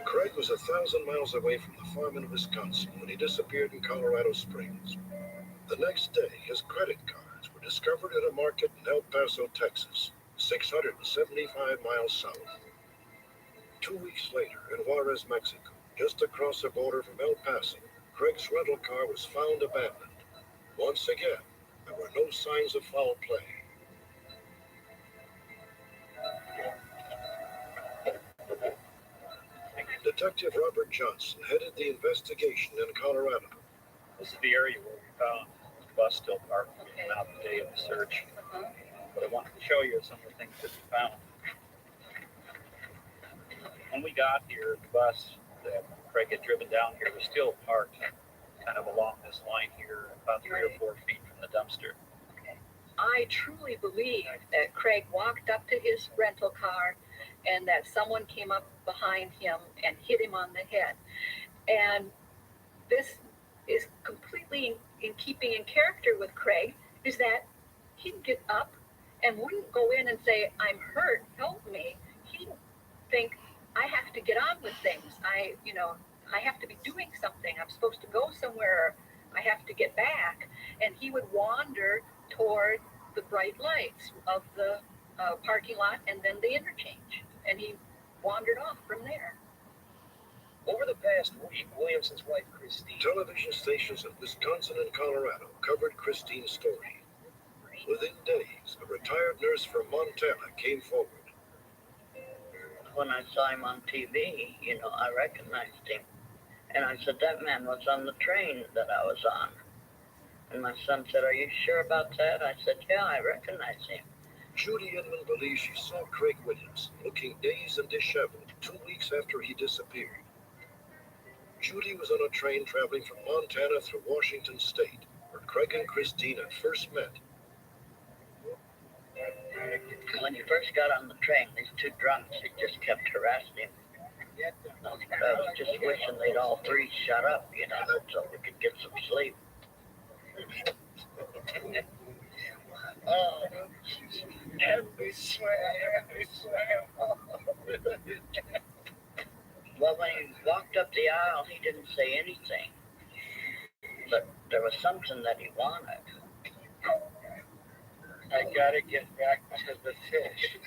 Craig was 1,000 miles away from the farm in Wisconsin when he disappeared in Colorado Springs. The next day, his credit cards were discovered at a market in El Paso, Texas, 675 miles south. 2 weeks later, in Juarez, Mexico, just across the border from El Paso, Craig's rental car was found abandoned. Once again, there were no signs of foul play. Detective Robert Johnson headed the investigation in Colorado. This is the area where we found the bus still parked when we came out the day of the search. What I wanted to show you is some of the things that we found. When we got here, the bus that Craig had driven down here was still parked kind of along this line here, about 3 or 4 feet from the dumpster. I truly believe that Craig walked up to his rental car and that someone came up behind him and hit him on the head. And this is completely in keeping in character with Craig, is that he'd get up and wouldn't go in and say, "I'm hurt, help me." He'd think, "I have to get on with things. I have to be doing something. I'm supposed to go somewhere. I have to get back." And he would wander toward the bright lights of the parking lot and then the interchange. And he wandered off from there. Over the past week, Williamson's wife, Christine, television stations in Wisconsin and Colorado covered Christine's story. Within days, a retired nurse from Montana came forward. When I saw him on TV, I recognized him. And I said, "That man was on the train that I was on." And my son said, "Are you sure about that?" I said, "Yeah, I recognize him." Judy Inman believes she saw Craig Williamson looking dazed and disheveled 2 weeks after he disappeared. Judy was on a train traveling from Montana through Washington State, where Craig and Christine had first met. When he first got on the train, these two drunks, they just kept harassing him. I was just wishing they'd all three shut up, so we could get some sleep. Oh, and we swam. Well, when he walked up the aisle, he didn't say anything, but there was something that he wanted. I gotta get back to the fish.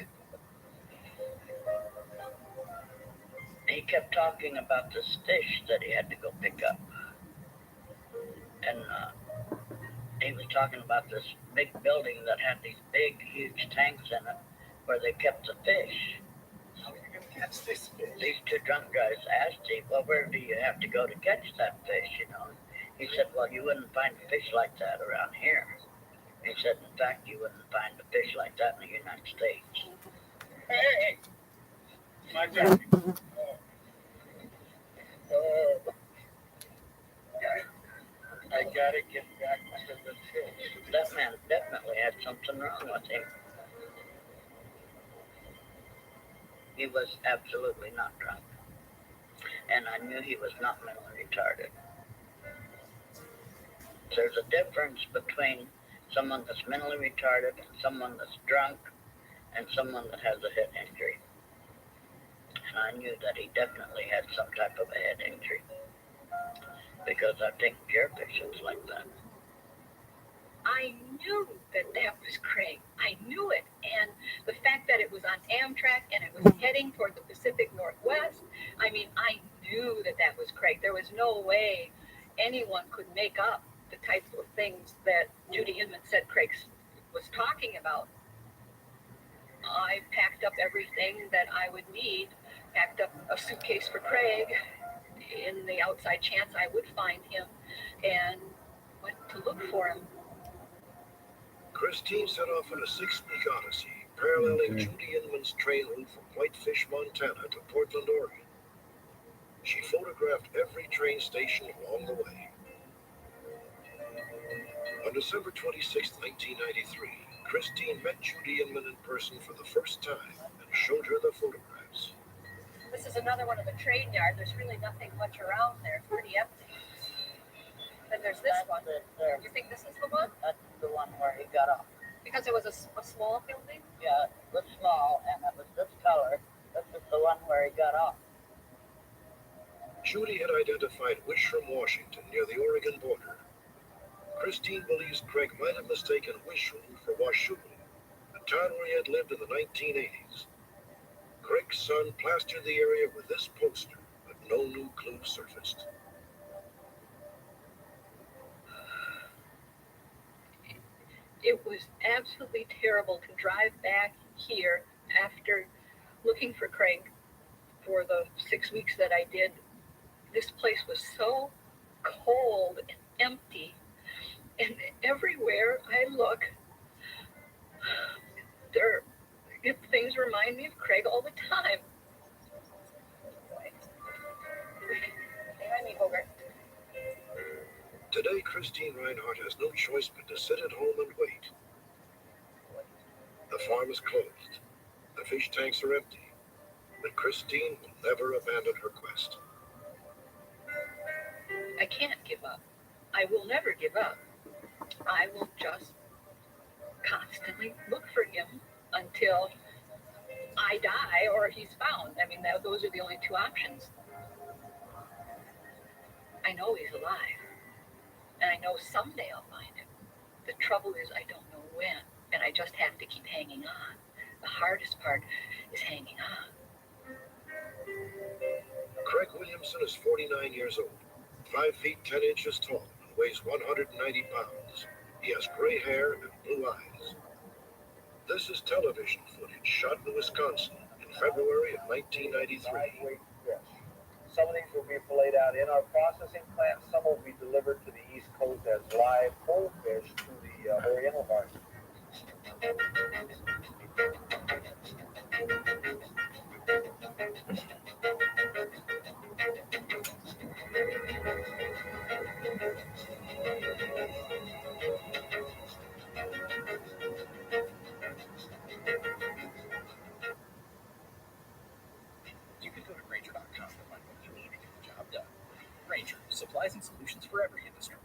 He kept talking about this fish that he had to go pick up. And he was talking about this big building that had these big, huge tanks in it where they kept the fish. How are you going to catch this fish? These two drunk guys asked him, well, where do you have to go to catch that fish, He said, well, you wouldn't find a fish like that around here. He said, in fact, you wouldn't find a fish like that in the United States. Hey! My God. I gotta get back to the fish. That man definitely had something wrong with him. He was absolutely not drunk. And I knew he was not mentally retarded. There's a difference between someone that's mentally retarded and someone that's drunk and someone that has a head injury. And I knew that he definitely had some type of a head injury because I've taken care of patients like that. I knew that was Craig. I knew it. And the fact that it was on Amtrak and it was heading toward the Pacific Northwest, I knew that was Craig. There was no way anyone could make up the types of things that Judy Inman said Craig was talking about. I packed up everything that I would need, packed up a suitcase for Craig in the outside chance I would find him, and went to look for him. Christine set off on a 6-week odyssey, paralleling Judy Inman's train route from Whitefish, Montana to Portland, Oregon. She photographed every train station along the way. On December 26, 1993, Christine met Judy Inman in person for the first time and showed her the photographs. This is another one of the train yards. There's really nothing much around there. It's pretty empty. Then there's this one. You think this is the one? That's the one where he got off. Because it was a small building? Yeah, it was small and it was this color. This is the one where he got off. Judy had identified Wishram, Washington, near the Oregon border. Christine believes Craig might have mistaken Wishram for Washougal, a town where he had lived in the 1980s. Craig's son plastered the area with this poster, but no new clue surfaced. It was absolutely terrible to drive back here after looking for Craig for the 6 weeks that I did. This place was so cold and empty, and everywhere I look, things remind me of Craig all the time. Behind me, Hogarth. Today, Christine Reinhardt has no choice but to sit at home and wait. The farm is closed. The fish tanks are empty. But Christine will never abandon her quest. I can't give up. I will never give up. I will just constantly look for him until I die or he's found. Those are the only two options. I know he's alive. And I know someday I'll find him. The trouble is I don't know when. And I just have to keep hanging on. The hardest part is hanging on. Craig Williamson is 49 years old, 5 feet 10 inches tall, and weighs 190 pounds. He has gray hair and blue eyes. This is television footage shot in Wisconsin in February of 1993. Some of these will be filleted out in our processing plant. Some will be delivered to the East Coast as live whole fish to the Oriental market. You can go to Granger.com supplies and solutions for every industry.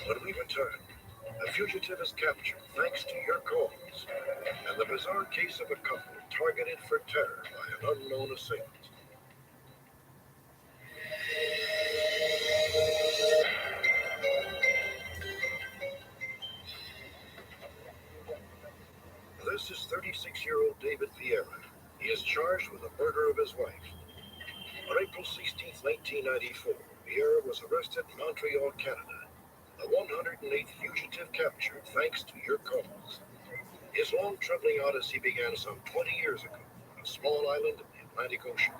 When we return, a fugitive is captured thanks to your calls, and the bizarre case of a couple targeted for terror by an unknown assailant. This is 36-year-old David Vieira. He is charged with the murder of his wife. On April 16, 1994, Vieira was arrested in Montreal, Canada. The 108th fugitive captured thanks to your calls. His long, troubling odyssey began some 20 years ago on a small island in the Atlantic Ocean.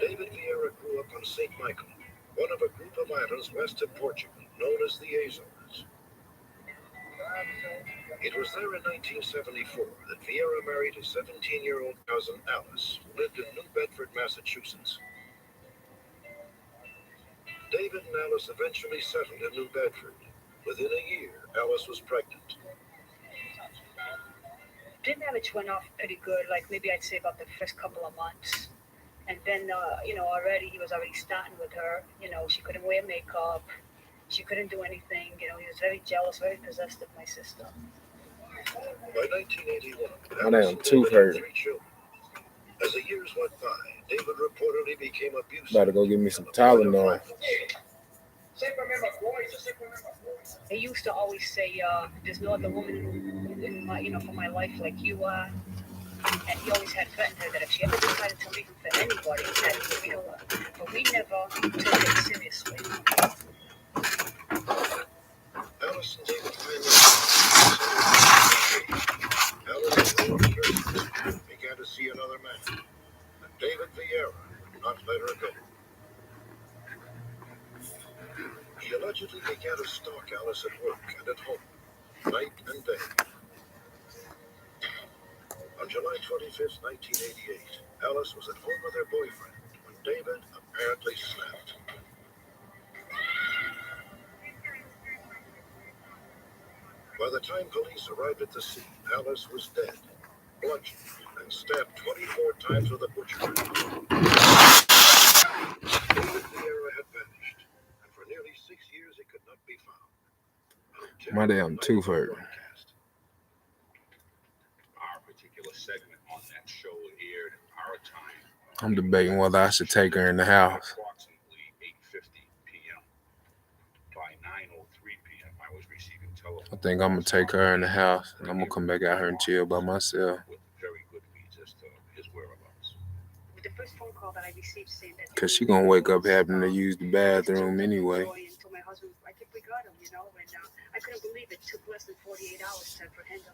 David Vieira grew up on St. Michael, one of a group of islands west of Portugal known as the Azores. It was there in 1974 that Vieira married his 17-year-old cousin Alice, who lived in New Bedford, Massachusetts. David and Alice eventually settled in New Bedford. Within a year, Alice was pregnant. Their marriage went off pretty good, like maybe I'd say about the first couple of months. And then, already he was already starting with her. She couldn't wear makeup. She couldn't do anything. He was very jealous, very possessed of my sister. By 1981, My damn tooth hurt. 3 children. As the years went by, David reportedly became abusive. About to go give me some Tylenol. He used to always say, "There's no other woman in my, for my life like you are." And he always had threatened her that if she ever decided to leave him for anybody, that he would kill her. But we never took it seriously. Alice and David Alice began to see another man. And David Vieira would not let her go. He allegedly began to stalk Alice at work and at home, night and day. On July 25th, 1988, Alice was at home with her boyfriend when David apparently snapped. By the time police arrived at the scene, Alice was dead, bludgeoned, and stabbed 24 times with a butcher knife. David Vieira had vanished, and for nearly 6 years he could not be found. My damn tooth hurt. Our particular segment on that show aired our time. I'm debating whether I should take her in the house. Approximately 8:50 p.m. By 9:03 p.m., I was receiving telephone. I think I'm gonna take her in the house, and I'm gonna come back out here and chill by myself. With very good leads as to his whereabouts. The first phone call that I received saying that. Cause she gonna wake up having to use the bathroom anyway. And told my husband, I think we got him, and I couldn't believe it took less than 48 hours to apprehend him.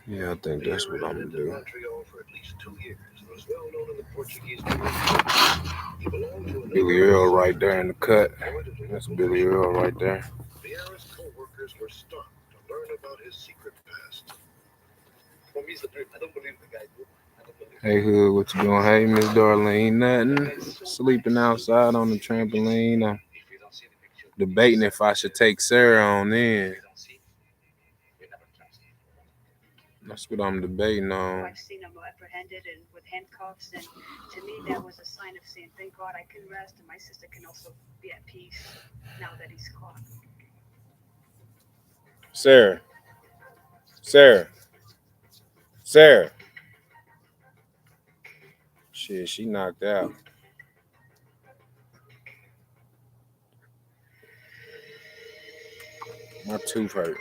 Yeah, I think that's what I'm gonna do. Montreal for at least 2 years and was well known in the Portuguese community. He belonged to Billy Earl right there in the cut. That's Billy Earl right there. Vieira's co-workers were stunned to learn about his secret past. For me, it's the truth. I don't believe the guy, dude. Hey Hood, what you doing? Hey Miss Darlene, nothing. Sleeping outside on the trampoline. I'm debating if I should take Sarah on in. That's what I'm debating on. I've seen him apprehended and with handcuffs, and to me that was a sign of saying, thank God I can rest, and my sister can also be at peace now that he's caught. Sarah. Shit, she knocked out. My tooth hurt.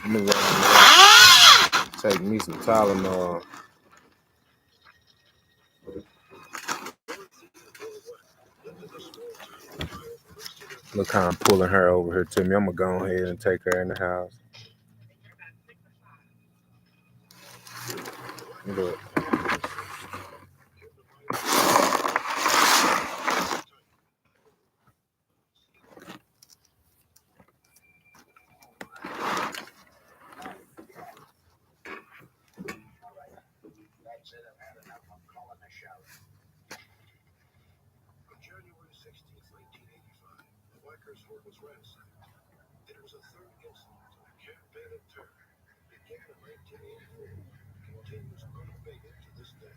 I'm gonna take me some Tylenol. Look how I'm pulling her over here to me. I'm gonna go ahead and take her in the house. Look. On January 16, 1985, the Whackers' home was ransacked. It was a third incident in a campaign of terror. It began in 1984, continues unabated to this day.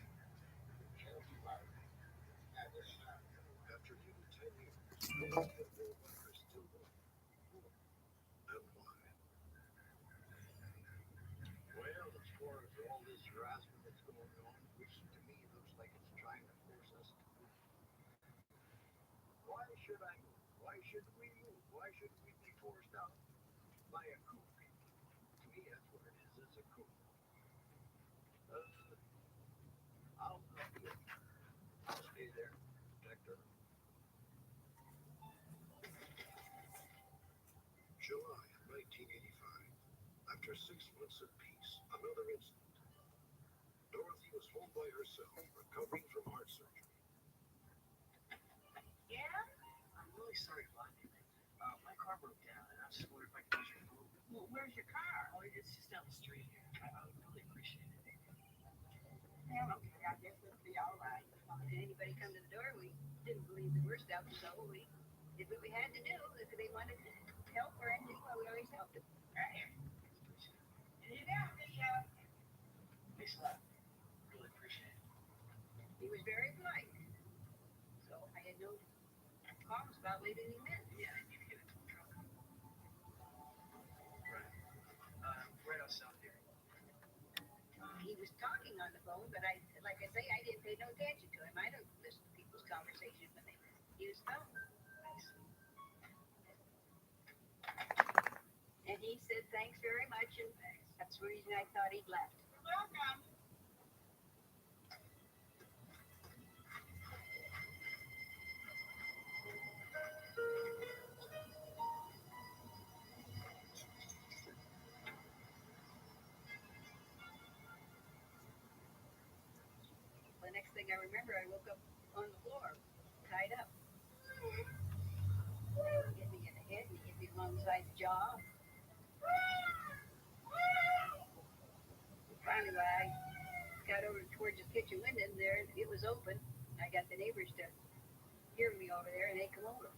After nearly 10 years, Dorothy and Bill Walker still wonder who and why. Well, as far as all this harassment that's going on, which to me looks like it's trying to force us to move. Why should I move? Why shouldn't we move? Why shouldn't we be forced out by a coup? To me, that's what it is. It's a coup. I'll stay there, protect her. July of 1985. After 6 months of peace, another incident. Dorothy was home by herself, recovering from heart surgery. Yeah? I'm really sorry to bother you. My car broke down, and I just wondered if I could use your phone. Well, where's your car? Oh, it's just down the street here. I would really appreciate it. Yeah, okay, I guess it'll be all right. Did anybody come to the door? We didn't believe the worst of them, so we did what we had to do. If they wanted to help or anything, well, we always helped them. Right? And you got me, thanks a lot. Really appreciate it. He was very polite, so I had no qualms about leaving him in. Yeah, I need to get into the truck. Right. Right outside there. He was talking on the phone, but like I say, I didn't pay no attention to him. I don't listen to people's conversations when they use phone. And he said thanks very much, and that's the reason I thought he'd left. You're welcome. The next thing I remember, I woke up on the floor, tied up. He hit me in the head, and he hit me alongside the jaw. Finally, when I got over towards the kitchen window there, it was open. I got the neighbors to hear me over there, and they come over.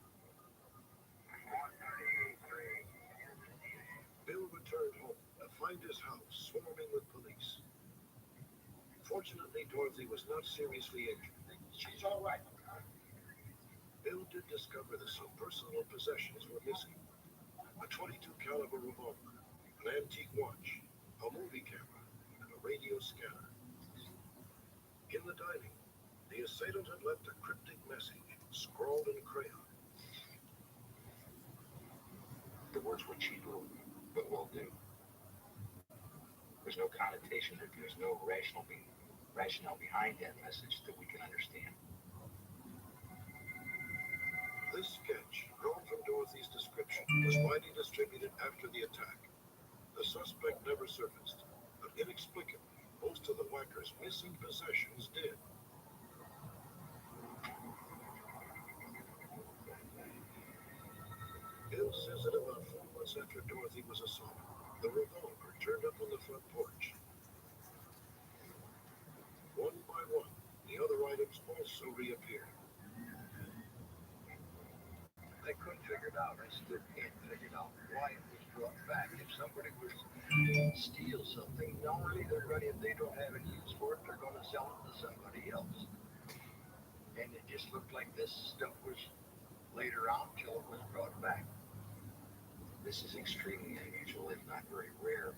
Bill returned home to find his house swarming with police. Fortunately, Dorothy was not seriously injured. She's all right. Bill did discover that some personal possessions were missing. A .22 caliber revolver, an antique watch, a movie camera, and a radio scanner. In the dining, the assailant had left a cryptic message, scrawled in crayon. The words were cheap, but will do. There's no connotation, there's no rationale behind that message that we can understand. This sketch, drawn from Dorothy's description, was widely distributed after the attack. The suspect never surfaced, but inexplicably, most of the whackers' missing possessions did. Bill says that about 4 months after Dorothy was assaulted, the revolver turned up on the front porch. One by one, the other items also reappeared. I couldn't figure it out. I still can't figure out why it was brought back. If somebody was steal something, normally they're ready. If they don't have any use for it, they're going to sell it to somebody else. And it just looked like this stuff was laid around till it was brought back. This is extremely unusual, if not very rare.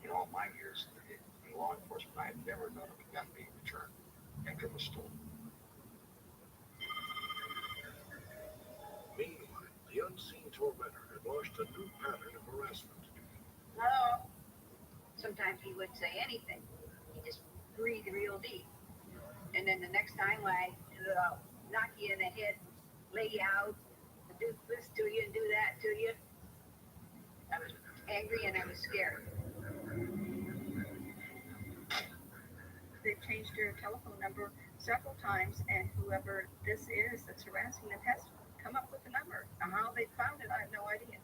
In all my years in law enforcement, I have never known of a gun being returned after it was stolen. Meanwhile, the unseen tormentor had launched a new pattern of harassment. Hello? Sometimes he wouldn't say anything. He just breathed real deep. And then the next time, I knock you in the head, lay you out, do this to you and do that to you. I was angry and I was scared. They've changed their telephone number several times, and whoever this is that's harassing them has come up with the number. Now, how they found it, I have no idea.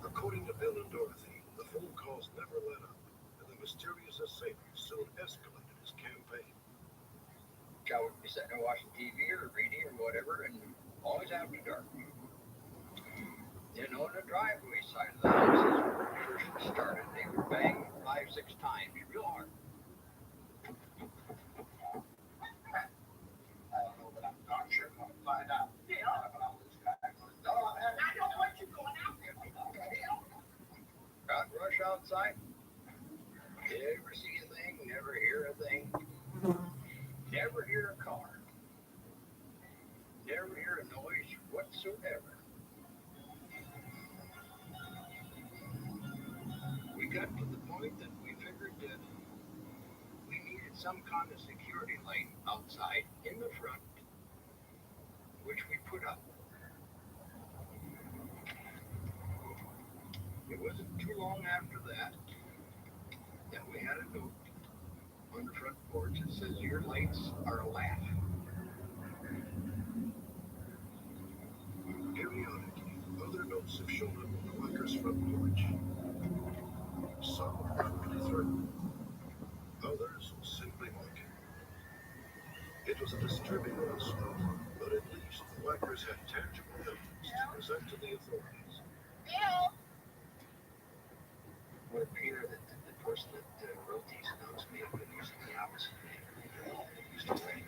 According to Bill and Dorothy, the phone calls never let up, and the mysterious assailant soon escalated his campaign. I would be sitting there watching TV or reading or whatever, and always after dark. You know, the driveway side of the houses where it first started, they would bang 5-6 times real hard. I don't know, but I'm darn sure going to find out. Yeah. About this guy. No, man, I don't want you going out there. Got rush outside. Never see a thing, never hear a thing. Never hear a car. Never hear a noise whatsoever. We got to the point that we figured that we needed some kind of security light outside in the front, which we put up. It wasn't too long after that we had a note on the front porch that says your lights are a laugh. Periodically, other notes have shown up on the Wacker's front porch. Some are probably threatening, others simply mocking. It was a disturbing onslaught, but at least the Whackers had tangible evidence to present to the authorities. It would appear that the person that wrote these notes may have been using the opposite name. They used to write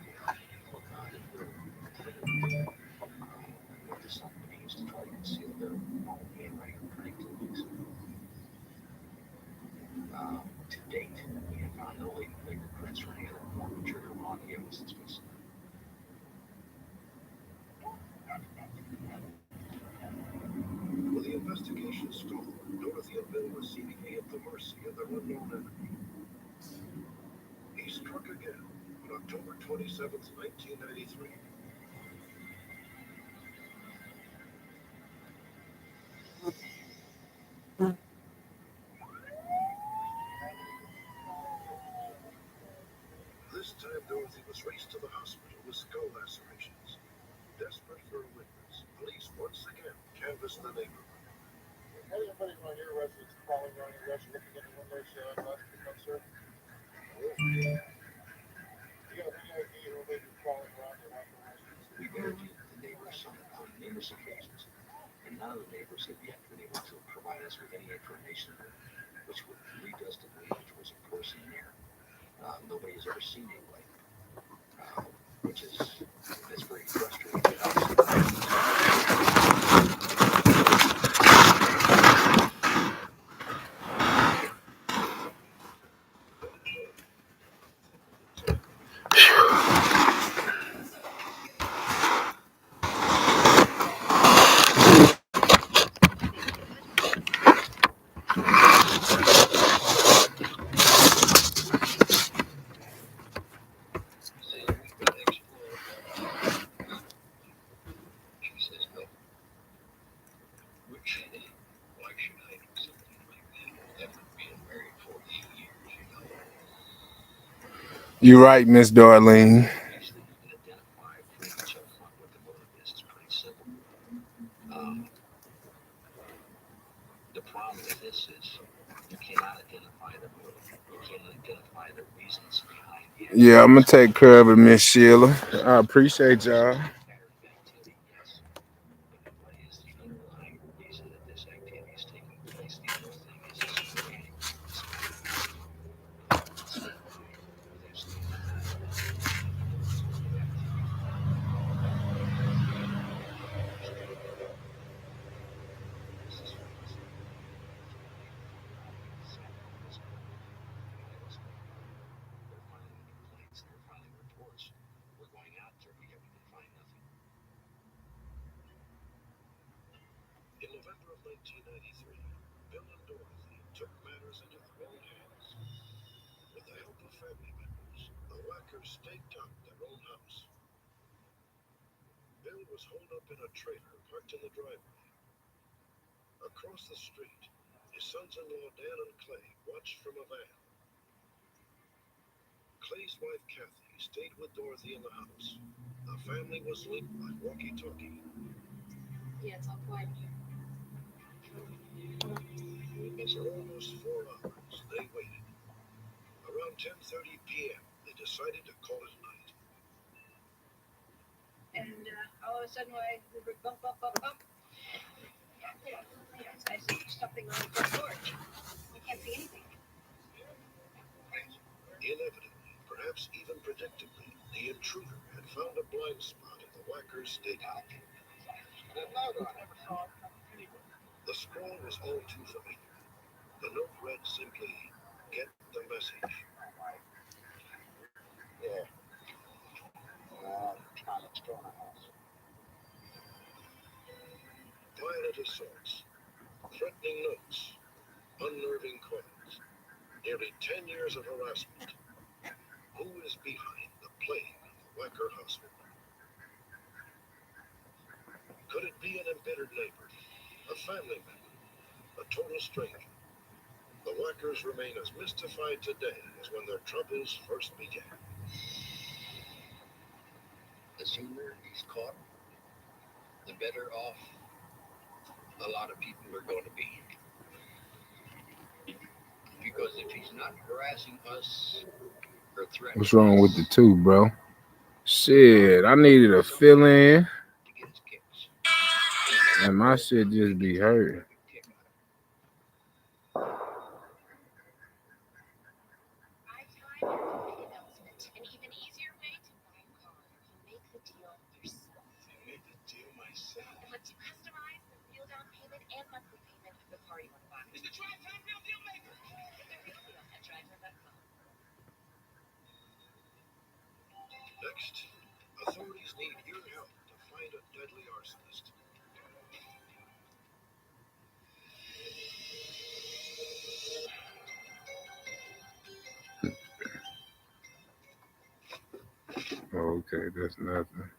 to somebody used to try to conceal their own handwriting pretty clearly. To date, we have found no fingerprints or any other more material on the evidence missing. With the investigation stalled, Dorothy and Bill were seemingly at the mercy of their unknown enemy. He struck again on October 27th, 1993. This time, Dorothy was raced to the hospital with skull lacerations. Desperate for a witness, police once again canvassed the neighborhood. Has anybody from your residence crawling around your rest looking in the windows last few months, sir? You got any idea who may be crawling around your residence? We interviewed the neighbors on numerous occasions, and none of the neighbors have yet been able to provide us with any information which would lead us to believe there was a person there. Nobody has ever seen anybody, that's very frustrating. You're right, Miss Darlene. The problem with this is you cannot identify the motive. You can't identify the reasons behind it. Yeah, I'm gonna take care of it, Miss Sheila. I appreciate y'all. In November of 1993, Bill and Dorothy took matters into their own hands. With the help of family members, the Whackers staked out their own house. Bill was holed up in a trailer parked in the driveway. Across the street, his sons-in-law Dan and Clay watched from a van. Clay's wife Kathy stayed with Dorothy in the house. The family was linked by walkie-talkie. Yeah, it's all quiet here. For almost 4 hours, they waited. Around 10:30 p.m., they decided to call it a night. And all of a sudden, I heard bump, bump, bump, bump. I see something on the front porch. I can't see anything. Inevitably, perhaps even predictably, the intruder had found a blind spot in the whacker's stakeout. The scroll was all too familiar. The note read simply, "Get the message." Yeah. Trying to storm the house. Violent assaults, threatening notes, unnerving calls. Nearly 10 years of harassment. Who is behind the plague of the Whacker household? Could it be an embittered neighbor, a family member, a total stranger? The Whackers remain as mystified today as when their troubles first began. The sooner he's caught, the better off a lot of people are going to be. Because if he's not harassing us or threatening What's wrong with the two, bro? Shit, I needed a fill in. And my shit just be hurt. Next, authorities need your help to find a deadly arsonist. Okay, that's nothing.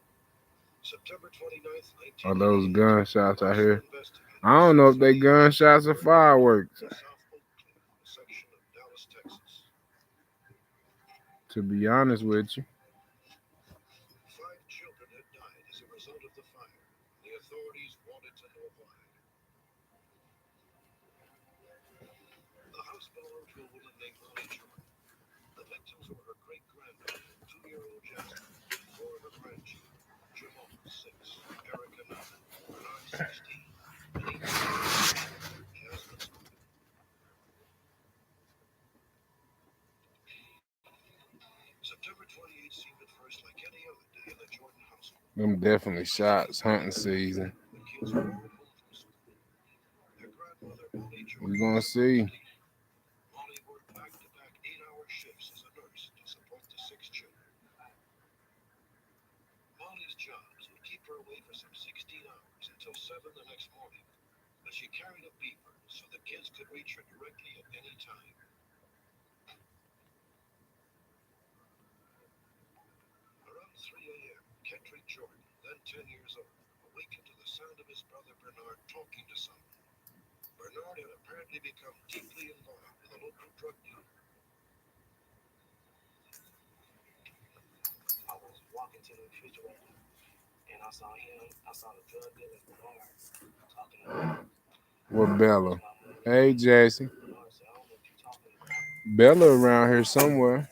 September 29th, Are those gunshots out here? I don't know if they gunshots or fireworks. section of Dallas, Texas. To be honest with you. 5 children had died as a result of the fire. The authorities wanted to know why. The house belonged to a woman named Molly Jordan. The victims were her great-granddaughter, 2-year-old Jasmine, and 4 of her grandchildren: Jamal, 6, Erica, 9, Bernard, 16, and 18, Jasmine's mother. September 28th seemed at first like any other day in the Jordan household. Them definitely shots, hunting season. The kids were all home from school. Their grandmother, Molly Jordan, We gonna see. Molly worked back-to-back 8-hour shifts as a nurse to support the 6 children. Molly's jobs would keep her away for some 16 hours until 7 the next morning, but she carried a beeper so the kids could reach her directly at any time. Around 3 a.m., Kendrick Jordan, then 10 years old, awakened to the sound of his brother Bernard talking to someone. Bernard had apparently become deeply involved with a local drug dealer. I was walking to the refrigerator and I saw the drug dealer Bernard talking to him. With Bella. Hey, Jesse. Bella around here somewhere.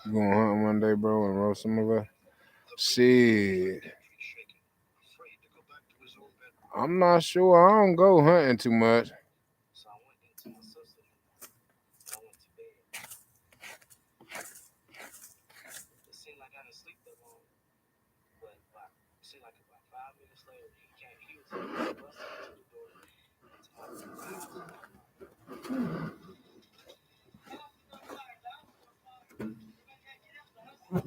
You gonna hunt one day, bro, and roast some of us? Shit. I'm not sure. I don't go hunting too much. So I went into my sister and I went to bed. It seemed like I didn't sleep that long, but it seemed like about 5 minutes later he was busting into the door into my house.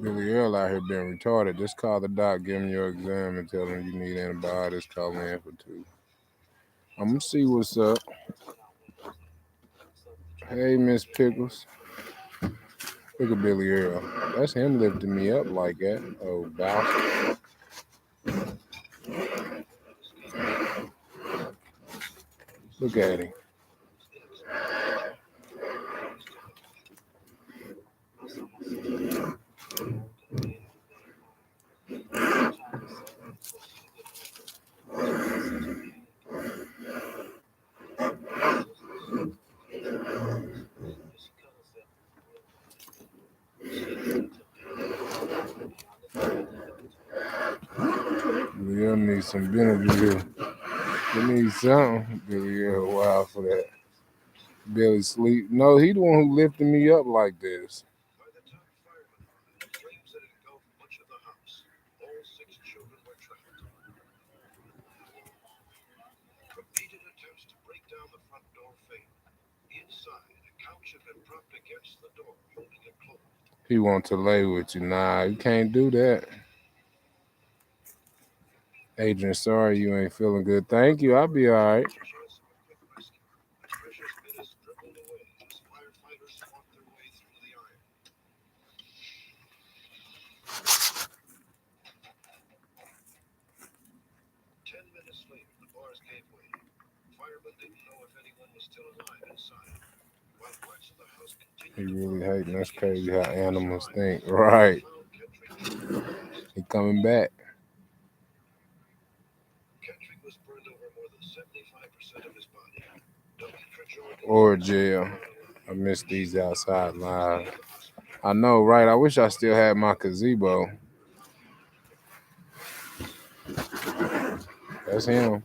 Billy Earl out here being retarded. Just call the doc, give him your exam, and tell him you need antibiotics. Call in for 2. I'm gonna see what's up. Hey, Miss Pickles. Look at Billy Earl. That's him lifting me up like that. Oh, bastard. Look at him. some Benadryl. Give me something. Billy, a while for that. Billy sleep. No, he the one who lifted me up like this. By the time firemen arrived, flames had engulfed much of the house. All 6 children were trapped. Repeated attempts to break down the front door failed. Inside, a couch had been propped against the door, holding it closed. He want to lay with you. Nah, you can't do that. Adrian, sorry you ain't feeling good. Thank you. I'll be all right. Chance of a quick rescue. The precious minutes dribbled away as firefighters fought their way through the iron. 10 minutes later, the bars gave way. Firemen didn't know if anyone was still alive inside. While parts of the house He continued to really burn, hating. That's beginning crazy how searching for animals think. survivors, Right. they found Kendrick Jordan last. He coming back. Kendrick was burned over more than 75% of his body. Dougie Trajordan Or survived but jail. was not alive. I miss She these was outside reported the next day live. in the hospital. I know, right? I wish I still had my gazebo. That's him.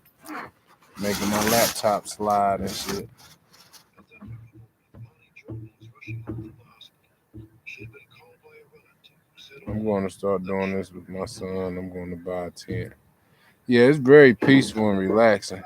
Making my laptop slide and shit. At that very moment, Molly Jordan was rushing home from the hospital. She had been called by a relative who said I'm only going to start that doing she this would with be my able to son. visit. I'm going to buy a tent. Yeah, it's very peaceful and relaxing.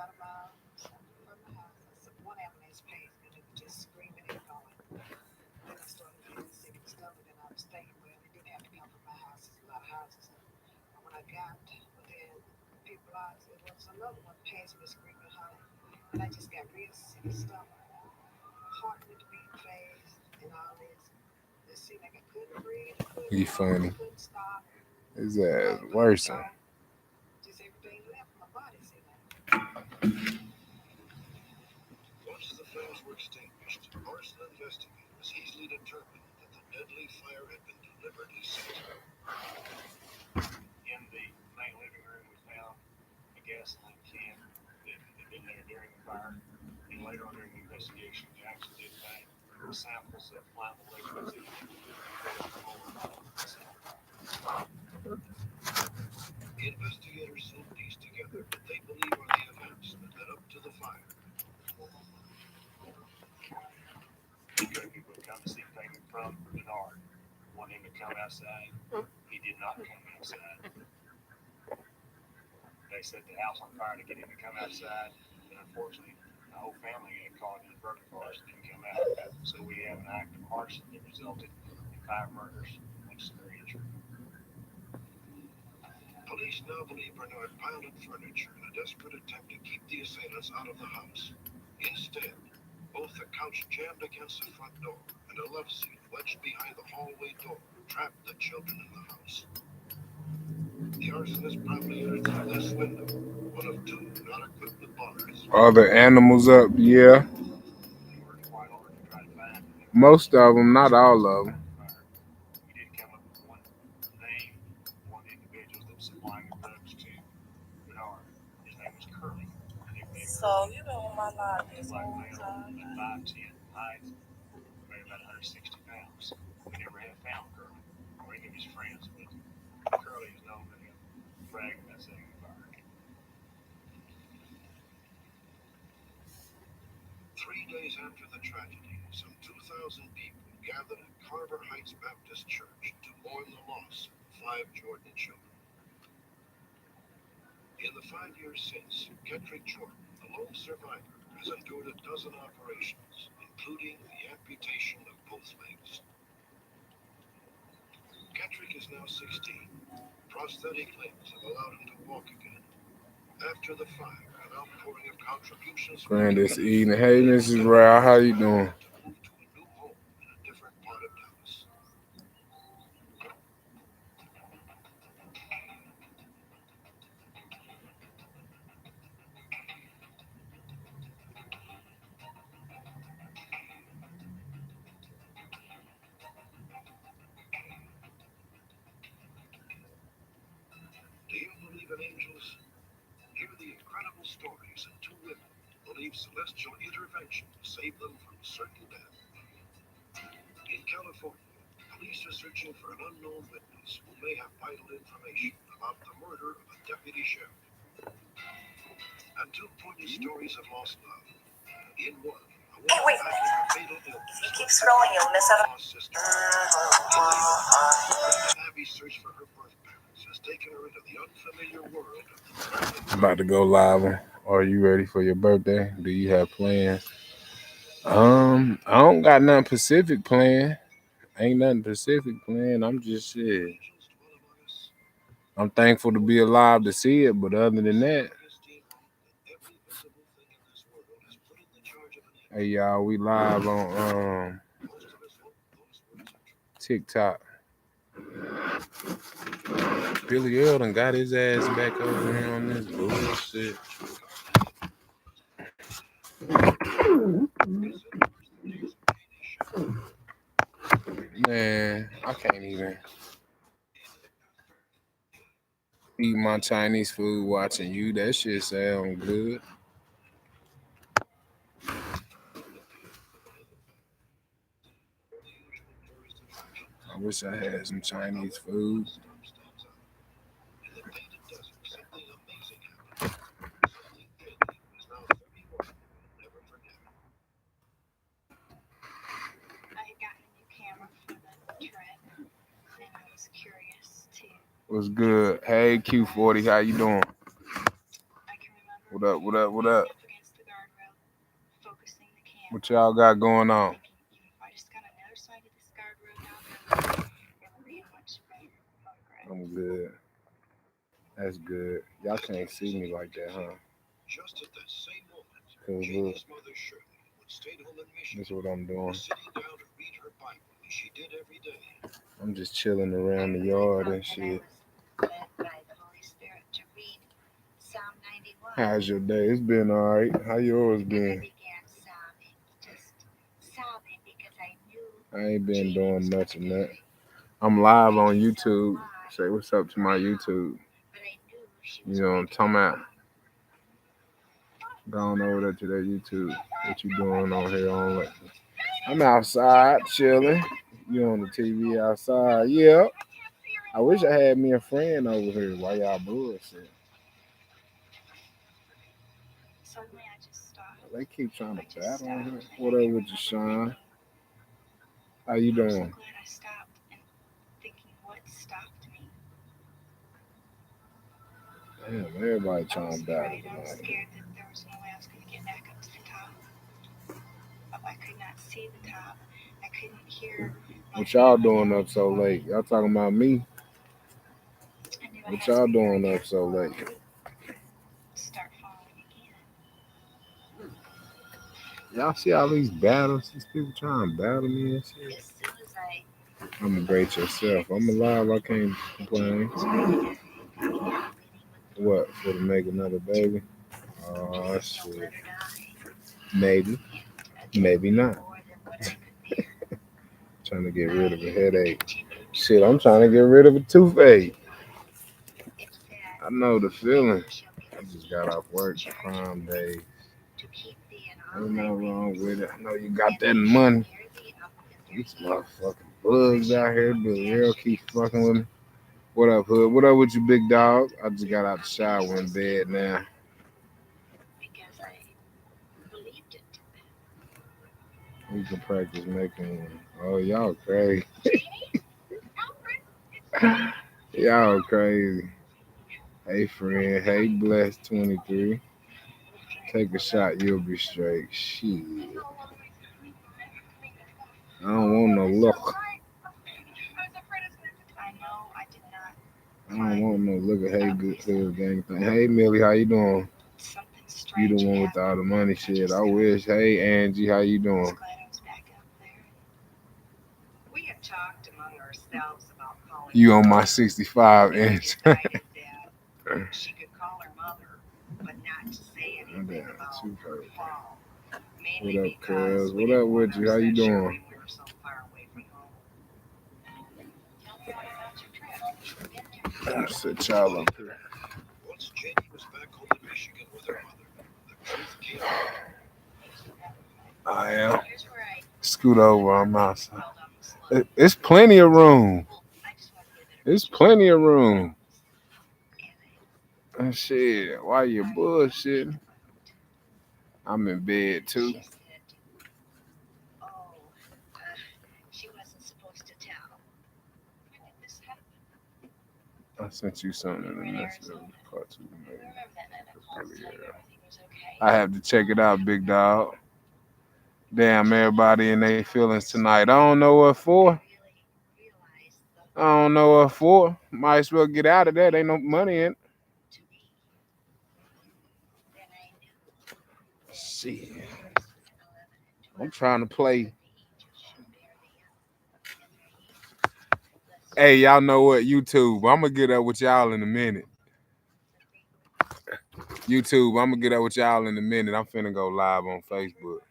He funny. His ass worse. Once the flames were extinguished, arson investigators easily determined that the deadly fire had been deliberately set. In the main living room, we found a gasoline can that had been there during the fire. And later on during the investigation, Jackson did find samples of flammable liquids that he reported from over the cell fire. The investigators soon pieced together what they believe are the events that led up to the fire. People would come to see payment from Bernard, wanted him to come outside. He did not come outside. They set the house on fire to get him to come outside, and unfortunately, the whole family got caught in the burning cars and didn't come out. So we have an act of arson that resulted in 5 murders and severe injury. Police now believe Bernard piled furniture in a desperate attempt to keep the assailants out of the house. Instead, both the couch jammed against the front door and a love seat wedged behind the hallway door trapped the children in the house. The arsonist probably entered through this window, one of 2 not equipped with bars. Other animals up, yeah. Most of them, not all of them. We did come up with one name, one individual that was supplying the drugs to Bernard. His name was Curly. So you know my life is black whole male, time. 5'10" height, weighed about 160 pounds. We never have found Curly or any of his friends, but Curly is known to have bragged about setting the fire. 3 days after the tragedy, some 2,000 people gathered at Carver Heights Baptist Church to mourn the loss of 5 Jordan children. In the 5 years since, Kendrick Jordan, the lone survivor, has endured a dozen operations, including the amputation of both legs. Kendrick is now 16. Prosthetic limbs have allowed him to walk again. After the fire, an outpouring of contributions from Grandis community eating. Hey, Mrs. Rao, how you doing? to move to a new home in a different part of Dallas. Do you believe in angels? Hear the incredible stories of 2 women who believe celestial intervention to save them from certain death. In California, police are searching for an unknown witness who may have vital information about the murder of a deputy sheriff. Until poignant stories of lost love. In one, a Hey, woman wait. battling a fatal illness. If you keep scrolling, you'll miss out. Lost sister. In the other, Linda Abby's search for her birth parents has taken her into the unfamiliar world of the About to go live. Are you ready for your birthday? Do you have plans? I don't got nothing specific planned. Ain't nothing specific planned. I'm just shit. I'm thankful to be alive to see it, but other than that, hey y'all, we live on TikTok. Billy Earl done got his ass back over here on this bullshit. Man, I can't even eat my Chinese food watching you. That shit sound good. I wish I had some Chinese food. What's good? Hey Q40, how you doing? What up? What up? What up? What y'all got going on? I'm good. That's good. Y'all can't see me like that, huh? just at that same moment, Cause look, Janie's mother Shirley would stay home in Michigan, this is what I'm doing. sitting down to read her Bible as she did every day. I'm just chilling around the yard and shit. How's your day? It's been alright. How yours been? I ain't been doing much of that. I'm live on YouTube. Say what's up to my YouTube. You know what I'm talking about? Going over there to that YouTube. What you doing on here on it? I'm outside chilling. You on the TV outside? Yeah. I wish I had me a friend over here while y'all bullshit. They keep trying to battle on here. What up with you, Sean? How you doing? Damn, everybody trying to battle tonight. What y'all doing up so late? Y'all talking about me? What y'all doing up so late? Y'all see all these battles? These people trying to battle me and shit. I'm a great yourself. I'm alive. I can't complain. What? For to make another baby? Oh shit. Maybe. Maybe not. Trying to get rid of a headache. Shit, I'm trying to get rid of a toothache. I know the feeling. I just got off work, prime day. Ain't nothing wrong with it. I know you got that money. These motherfucking bugs out here. Billy Earl keep fucking with me. What up, Hood? What up with you, big dog? I just got out the shower in bed now. We can practice making one. Oh, y'all crazy. Y'all crazy. Hey, friend. Hey, Blessed 23. Take a shot, you'll be straight. Shit. I don't want no look. I don't want no look at hey good hood gang thing. Hey Millie, how you doing? You the one with all the money shit. I wish. Hey Angie, how you doing? You on my 65 inch. What up, cuz? What up with you? How you doing? I'm sit y'all up here. Once Janie was back home in Michigan with her mother, the truth came out. I am. Scoot over, I'm outside. It's plenty of room. It's plenty of room. Shit, why you bullshitting? I'm in bed too. She wasn't supposed to tell. When did this happen? I sent you something in the message of the cartoon. Remember that night I called to tell you everything was okay? I have to check it out, big dog. Damn, everybody in their feelings tonight. I don't know what for. I don't know what for. Might as well get out of that. Ain't no money in it. Shit. I'm trying to play. Hey, y'all know what? YouTube. I'm going to get up with y'all in a minute. YouTube, I'm going to get up with y'all in a minute. I'm finna go live on Facebook.